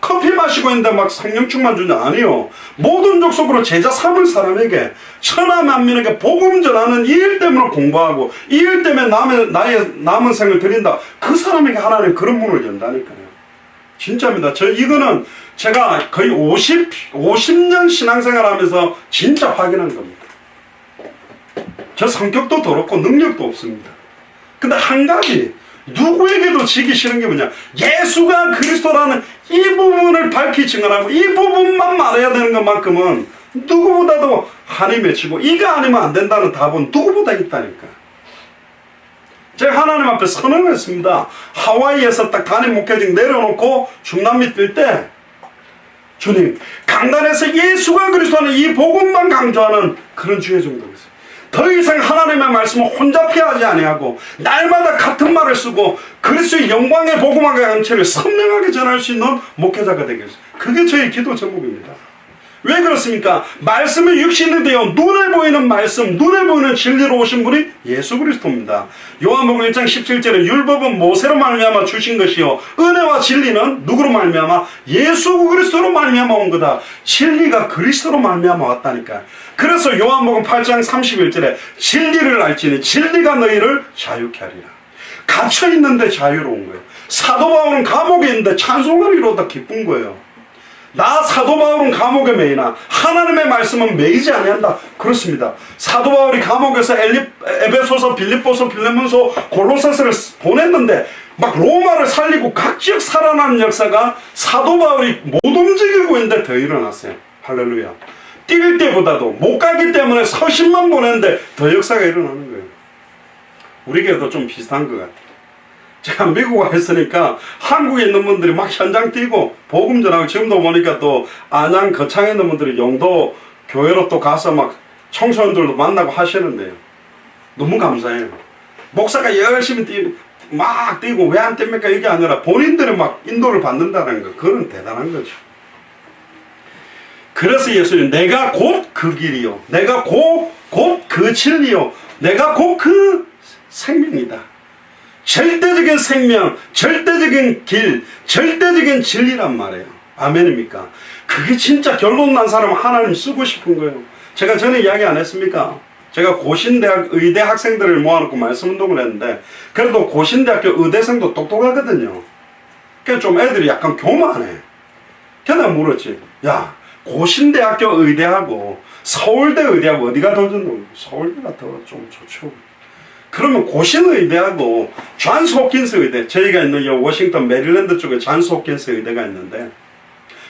커피 마시고 있는데 막 성령충만 주냐? 아니요. 모든 족속으로 제자 삼을 사람에게 천하 만민에게 복음 전하는 이 일 때문에 공부하고 이 일 때문에 나의 남은 생을 드린다. 그 사람에게 하나님 그런 문을 연다니까요. 진짜입니다. 이거는 제가 거의 50년 신앙생활 하면서 진짜 확인한 겁니다. 저 성격도 더럽고 능력도 없습니다. 근데 한 가지 누구에게도 지기 싫은 게 뭐냐, 예수가 그리스도라는 이 부분을 밝히 증언하고 이 부분만 말해야 되는 것만큼은 누구보다도 한이 맺히고 이거 아니면 안 된다는 답은 누구보다 있다니까. 제가 하나님 앞에 선언을 했습니다. 하와이에서 딱 담임 목회직 내려놓고 중남미 뛸 때 주님, 강단에서 예수가 그리스도라는 이 복음만 강조하는 그런 주의 정도였어요. 더 이상 하나님의 말씀을 혼자 피하지 아니하고 날마다 같은 말을 쓰고 그리스도의 영광의 복음과 연체를 선명하게 전할 수 있는 목회자가 되겠어요. 그게 저의 기도 제목입니다. 왜 그렇습니까? 말씀이 육신이 되어 눈에 보이는 말씀, 눈에 보이는 진리로 오신 분이 예수 그리스도입니다. 요한복음 1장 17절에 율법은 모세로 말미암아 주신 것이요 은혜와 진리는 누구로 말미암아? 예수 그리스도로 말미암아 온 거다. 진리가 그리스도로 말미암아 왔다니까. 그래서 요한복음 8장 31절에 진리를 알지니 진리가 너희를 자유케 하리라. 갇혀 있는데 자유로운 거예요. 사도 바울은 감옥에 있는데 찬송을 이루다 기쁜 거예요. 나 사도 바울은 감옥에 매이나 하나님의 말씀은 매이지 아니한다. 그렇습니다. 사도 바울이 감옥에서 에베소서, 빌립보서, 빌레몬서, 골로새서를 보냈는데 막 로마를 살리고 각 지역 살아나는 역사가 사도 바울이 못 움직이고 있는데 더 일어났어요. 할렐루야. 뛸 때보다도 못 가기 때문에 서신만 보냈는데 더 역사가 일어나는 거예요. 우리에게도 좀 비슷한 것 같아요. 제가 미국 와 있으니까 한국에 있는 분들이 막 현장 뛰고 복음 전하고, 지금도 보니까 또 안양 거창에 있는 분들이 영도 교회로 또 가서 막 청소년들도 만나고 하시는데요. 너무 감사해요. 목사가 열심히 막 뛰고 왜 안 뜁니까? 이게 아니라 본인들이 막 인도를 받는다는 거, 그건 대단한 거죠. 그래서 예수님, 내가 곧 그 길이요, 내가 곧 그 진리요, 내가 곧 그 생명이다. 절대적인 생명, 절대적인 길, 절대적인 진리란 말이에요. 아멘입니까? 그게 진짜 결론 난 사람은 하나님 쓰고 싶은 거예요. 제가 전에 이야기 안 했습니까? 제가 고신대학 의대 학생들을 모아놓고 말씀운동을 했는데 그래도 고신대학교 의대생도 똑똑하거든요. 그래서 좀 애들이 약간 교만해. 걔네가 물었지. 야, 고신대학교 의대하고 서울대 의대하고 어디가 더 좋노? 서울대가 더 좀 좋죠. 그러면 고신의대하고 존스 홉킨스 의대, 저희가 있는 이 워싱턴 메릴랜드 쪽에 존스 홉킨스 의대가 있는데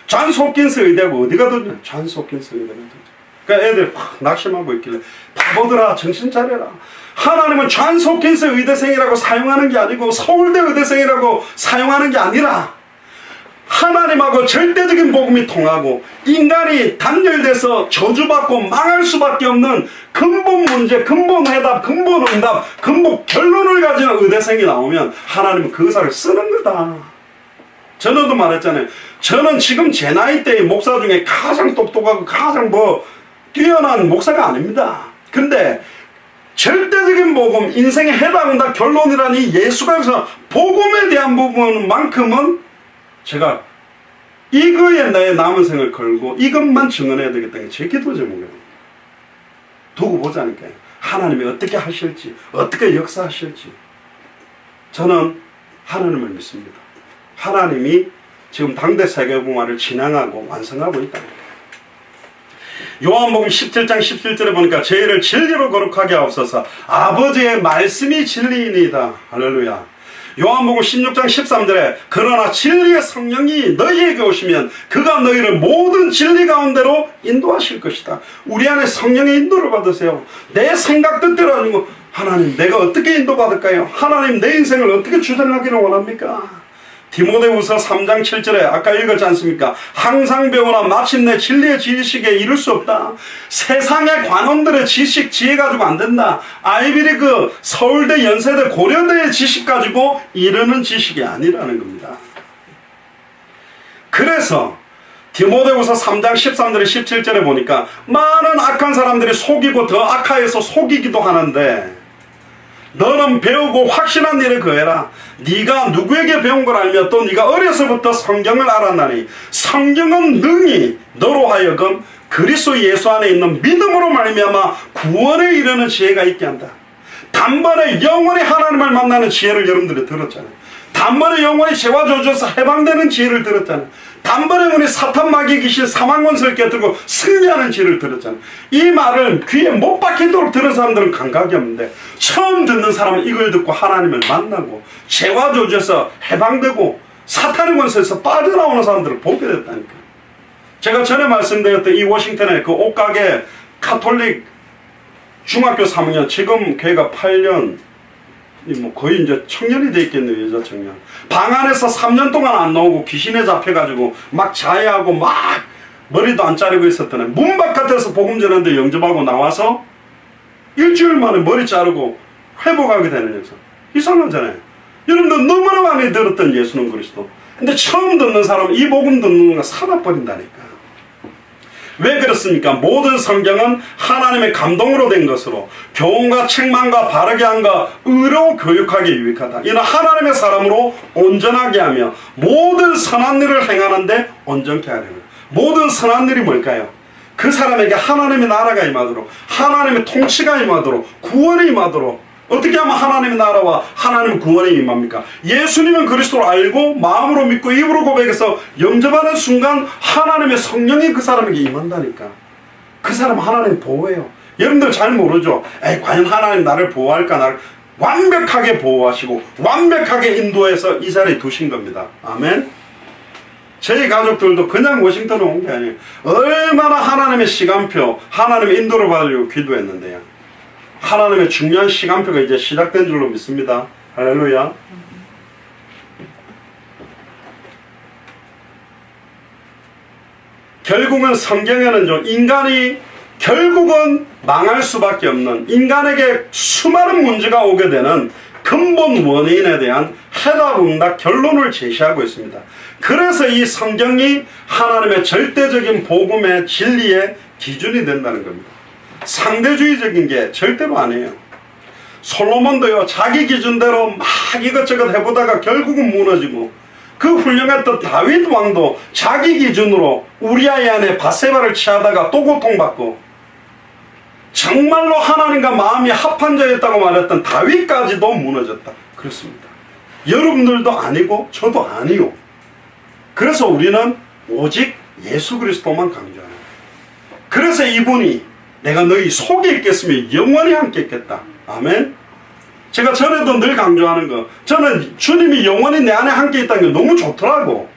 존스 홉킨스 의대하고 어디가 더 좋냐? 존스 홉킨스 의대가 더 좋죠. 그러니까 애들이 확 낙심하고 있길래 바보들아 정신 차려라. 하나님은 존스홉킨스 의대생이라고 사용하는 게 아니고 서울대 의대생이라고 사용하는 게 아니라 하나님하고 절대적인 복음이 통하고 인간이 단절돼서 저주받고 망할 수밖에 없는 근본 문제, 근본 해답, 근본 응답, 근본 결론을 가진 의대생이 나오면 하나님은 그 의사를 쓰는 거다. 전에도 말했잖아요. 저는 지금 제 나이 때의 목사 중에 가장 똑똑하고 가장 뛰어난 목사가 아닙니다. 근데 절대적인 복음, 인생의 해답이다 결론이라니 예수가 복음에 대한 부분만큼은 제가 이거에 나의 남은 생을 걸고 이것만 증언해야 되겠다는 게 제 기도 제목이에요. 두고 보자니까요. 하나님이 어떻게 하실지, 어떻게 역사하실지. 저는 하나님을 믿습니다. 하나님이 지금 당대 세계복음화를 진행하고 완성하고 있다. 요한복음 17장 17절에 보니까 저희를 진리로 거룩하게 하옵소서. 아버지의 말씀이 진리이니이다. 할렐루야. 요한복음 16장 13절에 그러나 진리의 성령이 너희에게 오시면 그가 너희를 모든 진리 가운데로 인도하실 것이다. 우리 안에 성령의 인도를 받으세요. 내 생각 뜻대로 아니고 하나님 내가 어떻게 인도받을까요? 하나님 내 인생을 어떻게 주장하기를 원합니까? 디모데후서 3장 7절에 아까 읽었지 않습니까? 항상 배우나 마침내 진리의 지식에 이를 수 없다. 세상의 관원들의 지식, 지혜 가지고 안 된다. 아이비리그, 서울대, 연세대, 고려대의 지식 가지고 이르는 지식이 아니라는 겁니다. 그래서 디모데후서 3장 13절에 17절에 보니까 많은 악한 사람들이 속이고 더 악하여서 속이기도 하는데 너는 배우고 확신한 일에 거해라. 네가 누구에게 배운 걸 알며 또 네가 어려서부터 성경을 알았나니 성경은 능히 너로 하여금 그리스도 예수 안에 있는 믿음으로 말미암아 구원에 이르는 지혜가 있게 한다. 단번에 영원히 하나님을 만나는 지혜를 여러분들이 들었잖아요. 단번에 영원히 죄와 저주에서 해방되는 지혜를 들었잖아요. 단번에 우리 사탄 마귀 귀신 사망 권세를 깨뜨리고 승리하는 지혜를 들었잖아요. 이 말을 귀에 못 박히도록 들은 사람들은 감각이 없는데 처음 듣는 사람은 이걸 듣고 하나님을 만나고 죄와 저주에서 해방되고 사탄의 권세에서 빠져나오는 사람들을 보게 됐다니까. 제가 전에 말씀드렸던 이 워싱턴의 그 옷가게 카톨릭 중학교 3학년 지금 걔가 8년 거의 이제 청년이 돼 있겠네요. 여자 청년. 방 안에서 3년 동안 안 나오고 귀신에 잡혀가지고 막 자해하고 막 머리도 안 자르고 있었더니 문 바깥에서 복음 전하는데 영접하고 나와서 일주일 만에 머리 자르고 회복하게 되는 역사. 이상하잖아요. 여러분들 너무나 많이 들었던 예수는 그리스도. 근데 처음 듣는 사람은 이 복음 듣는 거 살아버린다니까. 왜 그렇습니까? 모든 성경은 하나님의 감동으로 된 것으로 교훈과 책망과 바르게 함과 의로 교육하기에 유익하다. 이는 하나님의 사람으로 온전하게 하며 모든 선한 일을 행하는데 온전케 하려는. 모든 선한 일이 뭘까요? 그 사람에게 하나님의 나라가 임하도록, 하나님의 통치가 임하도록, 구원이 임하도록. 어떻게 하면 하나님의 나라와 하나님의 구원이 임합니까? 예수님은 그리스도를 알고 마음으로 믿고 입으로 고백해서 영접하는 순간 하나님의 성령이 그 사람에게 임한다니까. 그 사람은 하나님 보호해요. 여러분들 잘 모르죠? 과연 하나님 나를 보호할까? 나를 완벽하게 보호하시고 완벽하게 인도해서 이 자리에 두신 겁니다. 아멘. 저희 가족들도 그냥 워싱턴에 온 게 아니에요. 얼마나 하나님의 시간표, 하나님의 인도를 받으려고 기도했는데요. 하나님의 중요한 시간표가 이제 시작된 줄로 믿습니다. 할렐루야. 결국은 성경에는 인간이 결국은 망할 수밖에 없는, 인간에게 수많은 문제가 오게 되는 근본 원인에 대한 해답, 응답, 결론을 제시하고 있습니다. 그래서 이 성경이 하나님의 절대적인 복음의 진리의 기준이 된다는 겁니다. 상대주의적인 게 절대로 아니에요. 솔로몬도요, 자기 기준대로 막 이것저것 해보다가 결국은 무너지고, 그 훌륭했던 다윗 왕도 자기 기준으로 우리아의 아내 바세바를 취하다가 또 고통받고, 정말로 하나님과 마음이 합한 자였다고 말했던 다윗까지도 무너졌다. 그렇습니다. 여러분들도 아니고 저도 아니요. 그래서 우리는 오직 예수 그리스도만 강조하는 거예요. 그래서 이분이 내가 너희 속에 있겠으면 영원히 함께 있겠다. 아멘. 제가 전에도 늘 강조하는 거, 저는 주님이 영원히 내 안에 함께 있다는 게 너무 좋더라고.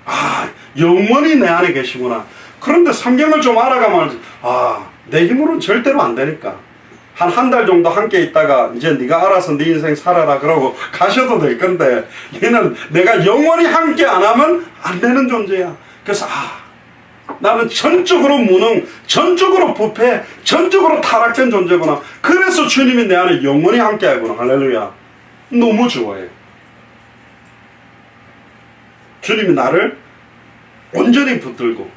아, 영원히 내 안에 계시구나. 그런데 성경을 좀 알아가면 내 힘으로는 절대로 안 되니까 한 달 정도 함께 있다가 이제 네가 알아서 네 인생 살아라 그러고 가셔도 될 건데, 얘는 내가 영원히 함께 안 하면 안 되는 존재야. 그래서 나는 전적으로 무능, 전적으로 부패, 전적으로 타락된 존재구나. 그래서 주님이 내 안에 영원히 함께 하구나. 할렐루야. 너무 좋아요. 주님이 나를 온전히 붙들고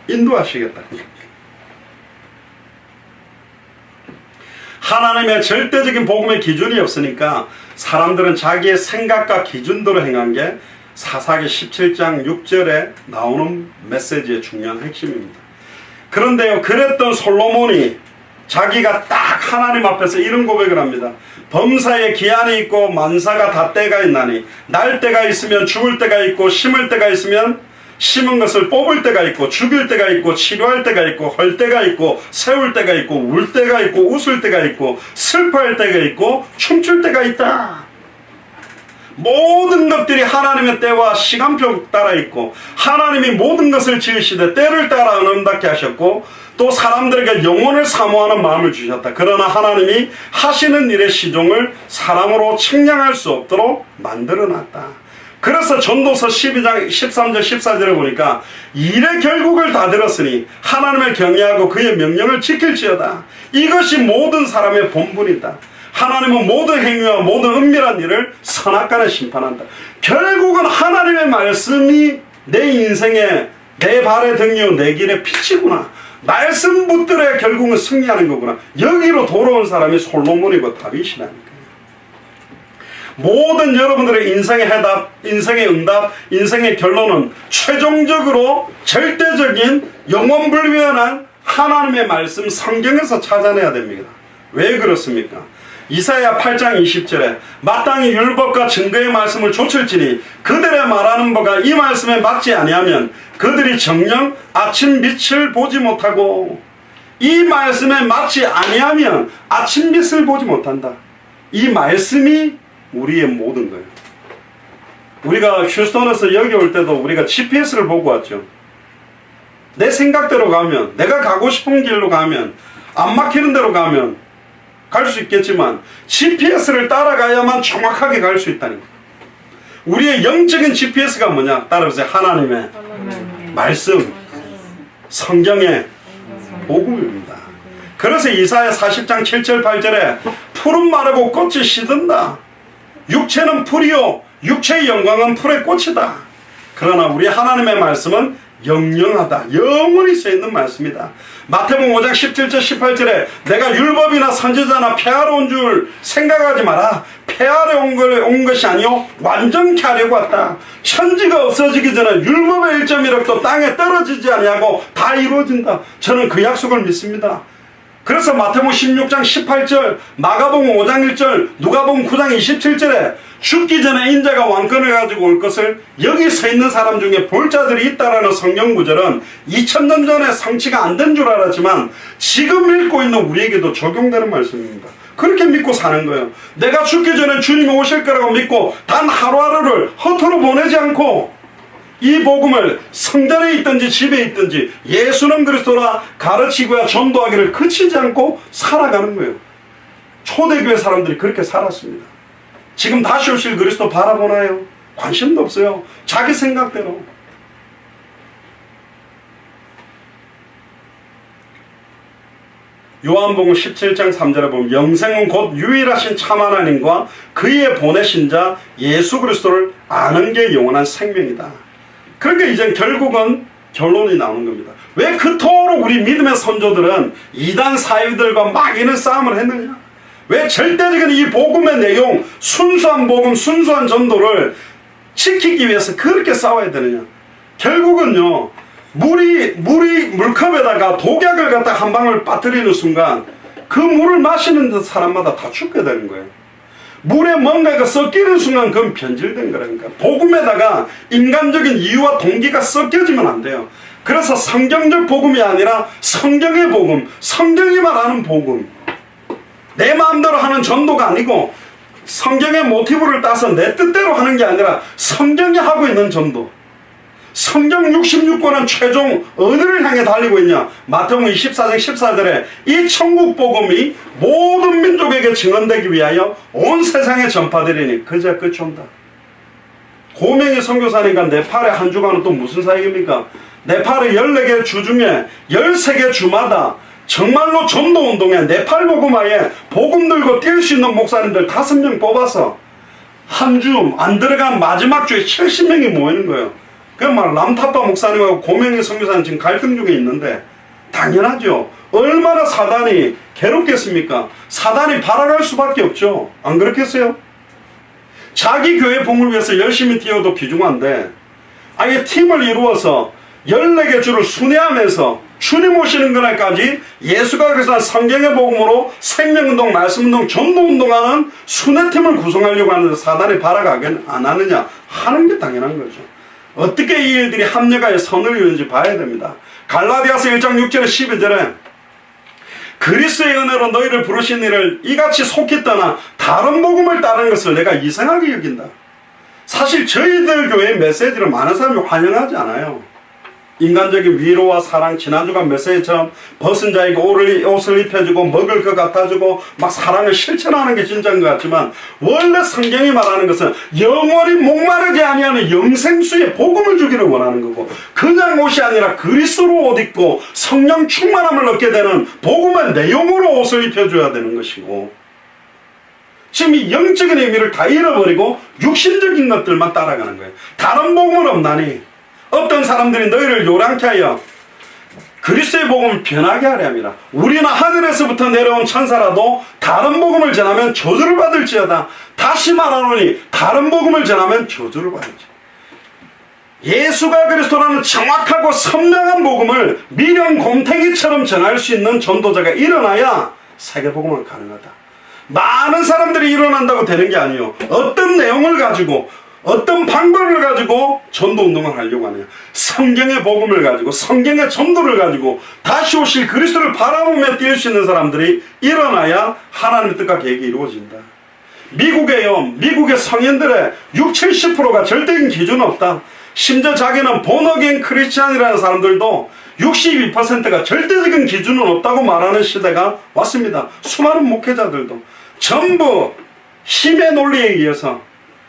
인도하시겠다. 하나님의 절대적인 복음의 기준이 없으니까 사람들은 자기의 생각과 기준대로 행한 게 사사기 17장 6절에 나오는 메시지의 중요한 핵심입니다. 그런데요, 그랬던 솔로몬이 자기가 딱 하나님 앞에서 이런 고백을 합니다. 범사에 기한이 있고 만사가 다 때가 있나니, 날 때가 있으면 죽을 때가 있고, 심을 때가 있으면 심은 것을 뽑을 때가 있고, 죽일 때가 있고, 치료할 때가 있고, 헐 때가 있고, 세울 때가 있고, 울 때가 있고, 웃을 때가 있고, 슬퍼할 때가 있고, 춤출 때가 있다. 모든 것들이 하나님의 때와 시간표 따라 있고, 하나님이 모든 것을 지으시되 때를 따라 아름답게 하셨고, 또 사람들에게 영혼을 사모하는 마음을 주셨다. 그러나 하나님이 하시는 일의 시종을 사람으로 측량할 수 없도록 만들어놨다. 그래서 전도서 12장 13절 14절에 보니까 일의 결국을 다 들었으니 하나님을 경외하고 그의 명령을 지킬지어다. 이것이 모든 사람의 본분이다. 하나님은 모든 행위와 모든 은밀한 일을 선악간에 심판한다. 결국은 하나님의 말씀이 내 인생에 내 발의 등이요 내 길의 빛이구나. 말씀 붙들어야 결국은 승리하는 거구나. 여기로 돌아온 사람이 솔로몬이고 다윗이라니까. 모든 여러분들의 인생의 해답, 인생의 응답, 인생의 결론은 최종적으로 절대적인 영원불변한 하나님의 말씀 성경에서 찾아내야 됩니다. 왜 그렇습니까? 이사야 8장 20절에 마땅히 율법과 증거의 말씀을 좇을지니 그들의 말하는 바가 이 말씀에 맞지 아니하면 그들이 정녕 아침 빛을 보지 못하고, 이 말씀에 맞지 아니하면 아침 빛을 보지 못한다. 이 말씀이 우리의 모든 거예요. 우리가 휴스턴에서 여기 올 때도 우리가 GPS를 보고 왔죠. 내 생각대로 가면, 내가 가고 싶은 길로 가면, 안 막히는 대로 가면 갈 수 있겠지만 GPS를 따라가야만 정확하게 갈 수 있다니까. 우리의 영적인 GPS가 뭐냐? 따라보세요. 하나님의 말씀, 성경의 복음입니다. 그래서 이사야 40장 7절 8절에 풀은 마르고 꽃이 시든다. 육체는 풀이요 육체의 영광은 풀의 꽃이다. 그러나 우리 하나님의 말씀은 영영하다. 영원히 써있는 말씀이다. 마태복음 5장 17절 18절에 내가 율법이나 선지자나 폐하러 온 줄 생각하지 마라. 폐하러 온 것이 아니요 완전케 하려고 왔다. 천지가 없어지기 전에 율법의 1.1억도 땅에 떨어지지 아니하고 다 이루어진다. 저는 그 약속을 믿습니다. 그래서 마태복음 16장 18절, 마가복음 5장 1절, 누가복음 9장 27절에 죽기 전에 인자가 왕권을 가지고 올 것을 여기 서 있는 사람 중에 볼 자들이 있다라는 성경 구절은 2000년 전에 성취가 안 된 줄 알았지만 지금 읽고 있는 우리에게도 적용되는 말씀입니다. 그렇게 믿고 사는 거예요. 내가 죽기 전에 주님이 오실 거라고 믿고 단 하루하루를 허투루 보내지 않고 이 복음을 성전에 있든지 집에 있든지 예수는 그리스도라 가르치고야 전도하기를 그치지 않고 살아가는 거예요. 초대교회 사람들이 그렇게 살았습니다. 지금 다시 오실 그리스도 바라보나요? 관심도 없어요. 자기 생각대로. 요한복음 17장 3절에 보면 영생은 곧 유일하신 참 하나님과 그의 보내신 자 예수 그리스도를 아는 게 영원한 생명이다. 그러니까 이제 결국은 결론이 나오는 겁니다. 왜 그토록 우리 믿음의 선조들은 이단 사이들과 막 이런 싸움을 했느냐? 왜 절대적인 이 복음의 내용, 순수한 복음, 순수한 전도를 지키기 위해서 그렇게 싸워야 되느냐? 결국은요, 물컵에다가 독약을 갖다 한 방울 빠뜨리는 순간 그 물을 마시는 사람마다 다 죽게 되는 거예요. 물에 뭔가가 섞이는 순간 그건 변질된 거라니까. 복음에다가 인간적인 이유와 동기가 섞여지면 안 돼요. 그래서 성경적 복음이 아니라 성경의 복음, 성경이 말하는 복음, 내 마음대로 하는 전도가 아니고 성경의 모티브를 따서 내 뜻대로 하는 게 아니라 성경이 하고 있는 전도, 성경 66권은 최종 어디를 향해 달리고 있냐? 마태복음 24장 14절에 이 천국 복음이 모든 민족에게 증언되기 위하여 온 세상에 전파되리니 그제 끝이 온다. 고명희 선교사님과 네팔의 한 주간은 또 무슨 사역입니까? 네팔의 14개 주 중에 13개 주마다 정말로 전도운동에 네팔 복음화에 복음 들고 뛸 수 있는 목사님들 5명 뽑아서 한 주 안 들어간 마지막 주에 70명이 모이는 거예요. 그말 람타파 목사님하고 고명희 선교사님 지금 갈등 중에 있는데 당연하죠. 얼마나 사단이 괴롭겠습니까? 사단이 발악할 수밖에 없죠. 안 그렇겠어요? 자기 교회 복음을 위해서 열심히 뛰어도 귀중한데 아예 팀을 이루어서 14개 주를 순회하면서 주님 오시는 그날까지 예수가 그래서 성경의 복음으로 생명운동, 말씀운동, 전도운동하는 순회팀을 구성하려고 하는데 사단이 발악하긴 안 하느냐? 하는 게 당연한 거죠. 어떻게 이 일들이 합력하여 선을 이루는지 봐야 됩니다. 갈라디아서 1장 6절에 12절에 그리스도의 은혜로 너희를 부르신 이를 이같이 속히 떠나 다른 복음을 따르는 것을 내가 이상하게 여긴다. 사실 저희들 교회의 메시지를 많은 사람이 환영하지 않아요. 인간적인 위로와 사랑, 지난주간 메시지처럼 벗은 자에게 옷을 입혀주고 먹을 것 갖다주고 막 사랑을 실천하는 게 진짜인 것 같지만 원래 성경이 말하는 것은 영원히 목마르지 아니하는 영생수의 복음을 주기를 원하는 거고 그냥 옷이 아니라 그리스도로 옷 입고 성령 충만함을 얻게 되는 복음의 내용으로 옷을 입혀줘야 되는 것이고 지금 이 영적인 의미를 다 잃어버리고 육신적인 것들만 따라가는 거예요. 다른 복음은 없나니 어떤 사람들이 너희를 요란케 하여 그리스도의 복음을 변하게 하려 합니다. 우리는 하늘에서부터 내려온 천사라도 다른 복음을 전하면 저주를 받을지어다. 다시 말하노니 다른 복음을 전하면 저주를 받을지어다. 예수가 그리스도라는 정확하고 선명한 복음을 미련 곰탱이처럼 전할 수 있는 전도자가 일어나야 세계복음은 가능하다. 많은 사람들이 일어난다고 되는 게 아니에요. 어떤 내용을 가지고 어떤 방법을 가지고 전도운동을 하려고 하냐. 성경의 복음을 가지고 성경의 전도를 가지고 다시 오실 그리스도를 바라보며 뛸 수 있는 사람들이 일어나야 하나님의 뜻과 계획이 이루어진다. 미국의 성인들의 60-70%가 절대적인 기준은 없다. 심지어 자기는 본어게인 크리스찬이라는 사람들도 62%가 절대적인 기준은 없다고 말하는 시대가 왔습니다. 수많은 목회자들도 전부 힘의 논리에 의해서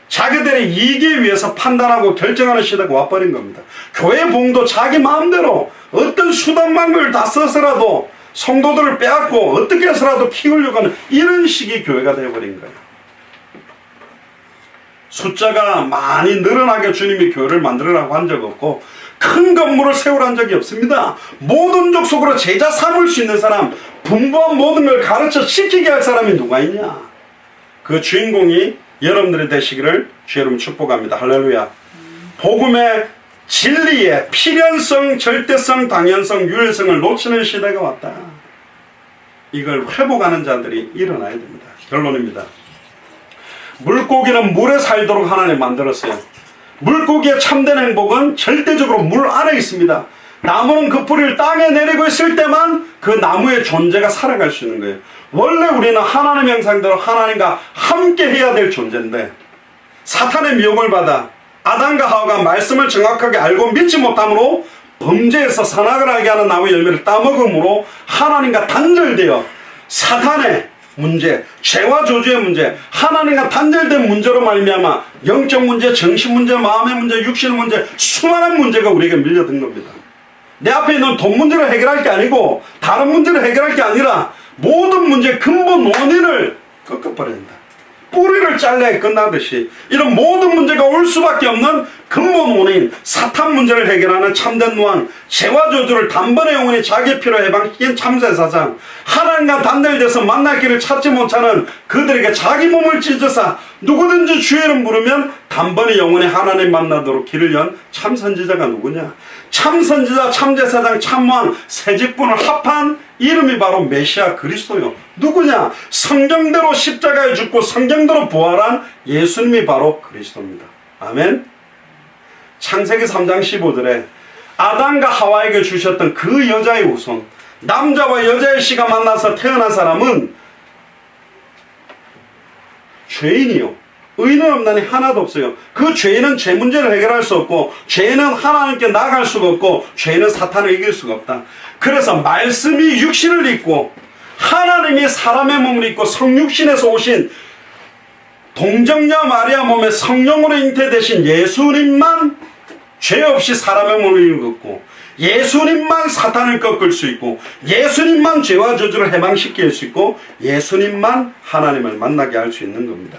자기들의 이익에 위해서 판단하고 결정하는 시대가 와버린 겁니다. 교회 봉도 자기 마음대로 어떤 수단 방법을 다 써서라도 성도들을 빼앗고 어떻게 해서라도 키우려고 하는 이런 식의 교회가 되어버린 거예요. 숫자가 많이 늘어나게 주님이 교회를 만들으라고 한 적 없고 큰 건물을 세우라는 적이 없습니다. 모든 족속으로 제자 삼을 수 있는 사람, 분부한 모든 걸 가르쳐 시키게 할 사람이 누가 있냐? 그 주인공이 여러분들이 되시기를 주의 이름으로 축복합니다. 할렐루야. 복음의 진리의 필연성, 절대성, 당연성, 유일성을 놓치는 시대가 왔다. 이걸 회복하는 자들이 일어나야 됩니다. 결론입니다. 물고기는 물에 살도록 하나님 만들었어요. 물고기의 참된 행복은 절대적으로 물 안에 있습니다. 나무는 그 뿌리를 땅에 내리고 있을 때만 그 나무의 존재가 살아갈 수 있는 거예요. 원래 우리는 하나님의 형상대로 하나님과 함께 해야 될 존재인데 사탄의 미혹을 받아 아담과 하와가 말씀을 정확하게 알고 믿지 못함으로 범죄에서 선악을 알게 하는 나무 열매를 따먹음으로 하나님과 단절되어 사탄의 문제, 죄와 저주의 문제, 하나님과 단절된 문제로 말미암아 영적 문제, 정신 문제, 마음의 문제, 육신의 문제, 수많은 문제가 우리에게 밀려든 겁니다. 내 앞에 있는 돈 문제를 해결할 게 아니고 다른 문제를 해결할 게 아니라 모든 문제의 근본 원인을 꺾어버려야 된다. 뿌리를 잘라야 끝나듯이 이런 모든 문제가 올 수밖에 없는 근본 원인, 사탄 문제를 해결하는 참된 노안, 죄와 저주를 단번에 영원히 자기 피로 해방시킨 참새사장, 하나님과 단절돼서 만날 길을 찾지 못하는 그들에게 자기 몸을 찢어서 누구든지 주의 이름 부르면 단번에 영원히 하나님 만나도록 길을 연 참선지자가 누구냐? 참선지자, 참제사장, 참왕, 세직분을 합한 이름이 바로 메시아 그리스도요. 누구냐? 성경대로 십자가에 죽고 성경대로 부활한 예수님이 바로 그리스도입니다. 아멘. 창세기 3장 15절에 아담과 하와에게 주셨던 그 여자의 후손, 남자와 여자의 씨가 만나서 태어난 사람은 죄인이요 의는 없나니 하나도 없어요. 그 죄는 죄 문제를 해결할 수 없고, 죄는 하나님께 나갈 수가 없고, 죄는 사탄을 이길 수가 없다. 그래서 말씀이 육신을 입고 하나님이 사람의 몸을 입고 성육신에서 오신 동정녀 마리아 몸에 성령으로 잉태되신 예수님만 죄 없이 사람의 몸을 입었고, 예수님만 사탄을 꺾을 수 있고, 예수님만 죄와 저주를 해방시킬 수 있고, 예수님만 하나님을 만나게 할 수 있는 겁니다.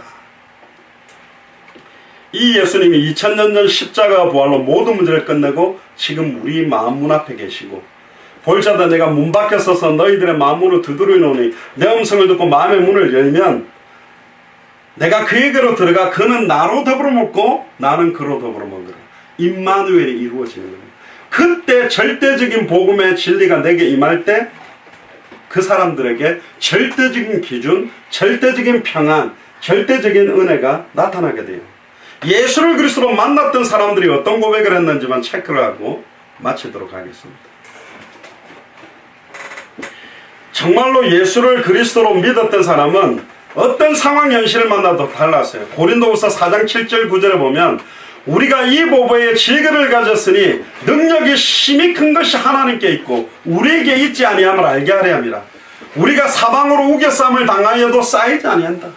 이 예수님이 2000년 전 십자가 부활로 모든 문제를 끝내고 지금 우리 마음 문 앞에 계시고, 볼자다 내가 문 밖에 서서 너희들의 마음 문을 두드리노니 내 음성을 듣고 마음의 문을 열면 내가 그에게로 들어가 그는 나로 더불어 먹고 나는 그로 더불어 먹으라. 임마누엘이 이루어지는 겁니다. 그때 절대적인 복음의 진리가 내게 임할 때 그 사람들에게 절대적인 기준, 절대적인 평안, 절대적인 은혜가 나타나게 돼요. 예수를 그리스도로 만났던 사람들이 어떤 고백을 했는지만 체크를 하고 마치도록 하겠습니다. 정말로 예수를 그리스도로 믿었던 사람은 어떤 상황 현실을 만나도 달랐어요. 고린도후서 4장 7절 9절에 보면 우리가 이 보배의 질그를 가졌으니 능력이 심히 큰 것이 하나님께 있고 우리에게 있지 아니함을 알게 하려 함이라. 우리가 사방으로 우겨쌈을 당하여도 쌓이지 아니한다.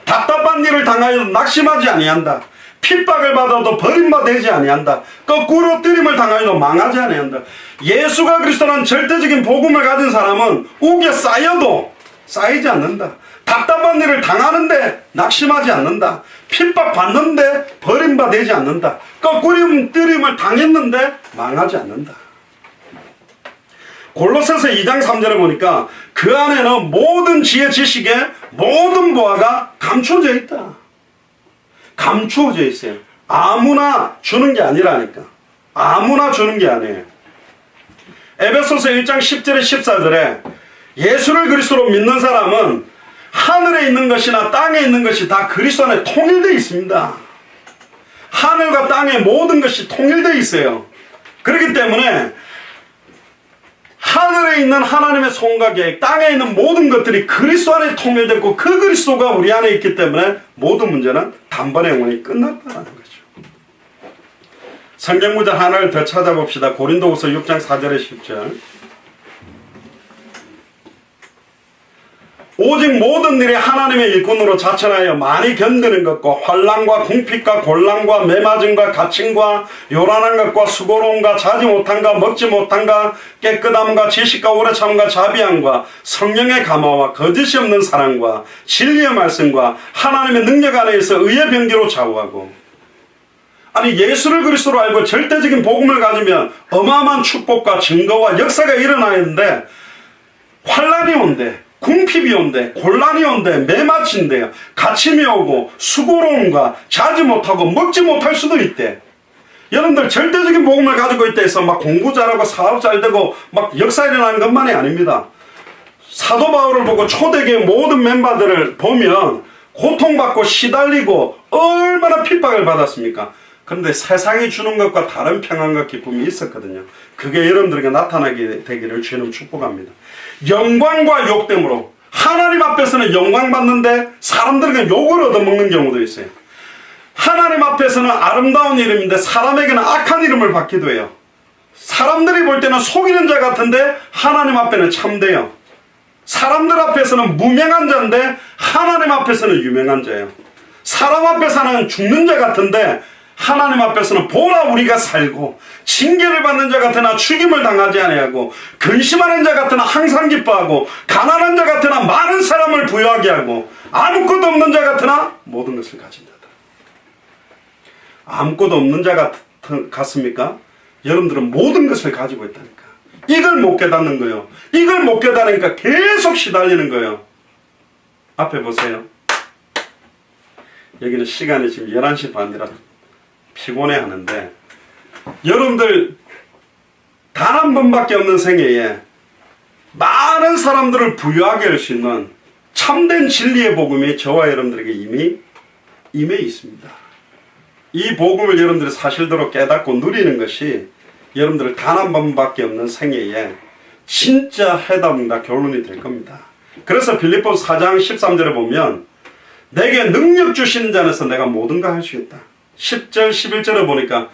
답답한 일을 당하여도 낙심하지 아니한다. 핍박을 받아도 버림받지 아니한다. 거꾸로 뜨림을 당하여도 망하지 아니한다. 예수가 그리스도는 절대적인 복음을 가진 사람은 우겨 쌓여도 쌓이지 않는다. 답답한 일을 당하는데 낙심하지 않는다. 핍박받는데 버림받지 않는다. 거꾸로 뜨림을 당했는데 망하지 않는다. 골로새서 2장 3절에 보니까 그 안에는 모든 지혜 지식에 모든 보화가 감춰져 있다. 감추어져 있어요. 아무나 주는 게 아니라니까. 아무나 주는 게 아니에요. 에베소서 1장 10절에 14절에 예수를 그리스도로 믿는 사람은 하늘에 있는 것이나 땅에 있는 것이 다 그리스도 안에 통일되어 있습니다. 하늘과 땅의 모든 것이 통일되어 있어요. 그렇기 때문에 하늘에 있는 하나님의 손과 계획, 땅에 있는 모든 것들이 그리스도 안에 통일되고 그 그리스도가 우리 안에 있기 때문에 모든 문제는 단번에 영원히 끝났다는 거죠. 성경 구절 하나를 더 찾아봅시다. 고린도후서 6장 4절에 10절. 오직 모든 일이 하나님의 일꾼으로 자천하여 많이 견디는 것과 환난과 궁핍과 곤란과 매맞음과 갇힘과 요란한 것과 수고로움과 자지 못함과 먹지 못함과 깨끗함과 지식과 오래 참음과 자비함과 성령의 감화와 거짓이 없는 사랑과 진리의 말씀과 하나님의 능력 안에서 의의 병기로 좌우하고. 아니 예수를 그리스도로 알고 절대적인 복음을 가지면 어마어마한 축복과 증거와 역사가 일어나야 하는데 환난이 온대, 궁핍이 온대, 곤란이 온대, 매맞힌대요. 갇힘이 오고 수고로움과 자지 못하고 먹지 못할 수도 있대. 여러분들 절대적인 복음을 가지고 있다 해서 막 공부 잘하고 사업 잘 되고 막 역사 일어나는 것만이 아닙니다. 사도 바울을 보고 초대교회 모든 멤버들을 보면 고통받고 시달리고 얼마나 핍박을 받았습니까? 그런데 세상이 주는 것과 다른 평안과 기쁨이 있었거든요. 그게 여러분들에게 나타나게 되기를 주님 축복합니다. 영광과 욕됨으로 하나님 앞에서는 영광 받는데 사람들에게 욕을 얻어먹는 경우도 있어요. 하나님 앞에서는 아름다운 이름인데 사람에게는 악한 이름을 받기도 해요. 사람들이 볼 때는 속이는 자 같은데 하나님 앞에는 참돼요. 사람들 앞에서는 무명한 자인데 하나님 앞에서는 유명한 자예요. 사람 앞에서는 죽는 자 같은데 하나님 앞에서는 보라 우리가 살고 징계를 받는 자 같으나 죽임을 당하지 아니하고 근심하는 자 같으나 항상 기뻐하고 가난한 자 같으나 많은 사람을 부유하게 하고 아무것도 없는 자 같으나 모든 것을 가진 자다. 아무것도 없는 자 같습니까? 여러분들은 모든 것을 가지고 있다니까. 이걸 못 깨닫는 거예요. 이걸 못 깨닫으니까 계속 시달리는 거예요. 앞에 보세요. 여기는 시간이 지금 11시 반이라 피곤해 하는데 여러분들 단 한 번밖에 없는 생애에 많은 사람들을 부유하게 할 수 있는 참된 진리의 복음이 저와 여러분들에게 이미 임해 있습니다. 이 복음을 여러분들이 사실대로 깨닫고 누리는 것이 여러분들 단 한 번밖에 없는 생애에 진짜 해답과 결론이 될 겁니다. 그래서 빌립보서 4장 13절에 보면 내게 능력 주시는 자 안에서 내가 모든 걸 할 수 있다. 10절 11절에 보니까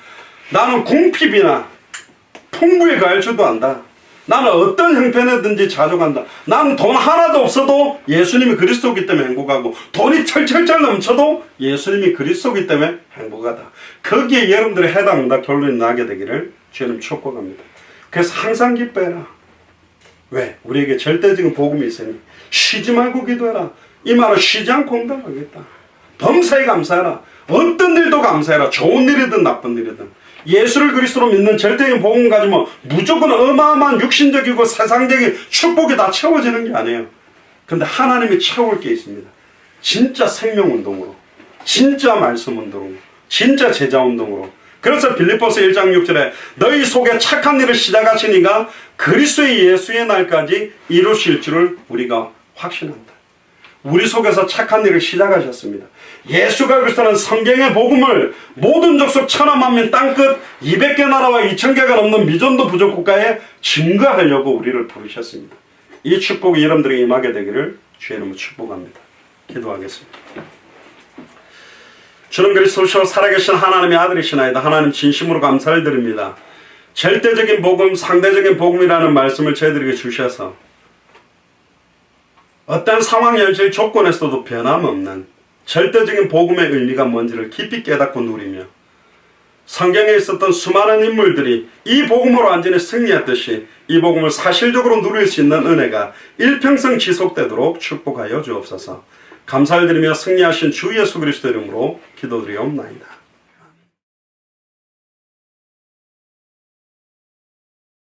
나는 궁핍이나 풍부에 가할 줄도 안다. 나는 어떤 형편이든지 자족한다. 나는 돈 하나도 없어도 예수님이 그리스도이기 때문에 행복하고, 돈이 철철철 넘쳐도 예수님이 그리스도이기 때문에 행복하다. 거기에 여러분들의 해당다 결론이 나게 되기를 주님 축복합니다. 그래서 항상 기뻐해라. 왜? 우리에게 절대적인 복음이 있으니 쉬지 말고 기도해라. 이 말은 쉬지 않고 응답하겠다. 범사에 감사해라. 어떤 일도 감사해라. 좋은 일이든 나쁜 일이든. 예수를 그리스도로 믿는 절대적인 복음 가지면 무조건 어마어마한 육신적이고 세상적인 축복이 다 채워지는 게 아니에요. 근데 하나님이 채울 게 있습니다. 진짜 생명운동으로, 진짜 말씀운동으로, 진짜 제자운동으로. 그래서 빌립보서 1장 6절에 너희 속에 착한 일을 시작하시니가 그리스도의 예수의 날까지 이루실 줄을 우리가 확신한다. 우리 속에서 착한 일을 시작하셨습니다. 예수가 그리스도는 성경의 복음을 모든 족속 천하 만민 땅끝 200개 나라와 2000개가 넘는 미전도 부족 국가에 증거하려고 우리를 부르셨습니다. 이 축복이 여러분들에게 임하게 되기를 주의 이름으로 축복합니다. 기도하겠습니다. 주는 그리스도시요 살아계신 하나님의 아들이시나이다. 하나님 진심으로 감사를 드립니다. 절대적인 복음, 상대적인 복음이라는 말씀을 저희들에게 주셔서 어떤 상황, 현실, 조건에서도 변함없는 절대적인 복음의 의미가 뭔지를 깊이 깨닫고 누리며 성경에 있었던 수많은 인물들이 이 복음으로 완전히 승리했듯이 이 복음을 사실적으로 누릴 수 있는 은혜가 일평생 지속되도록 축복하여 주옵소서. 감사를 드리며 승리하신 주 예수 그리스도 이름으로 기도드리옵나이다.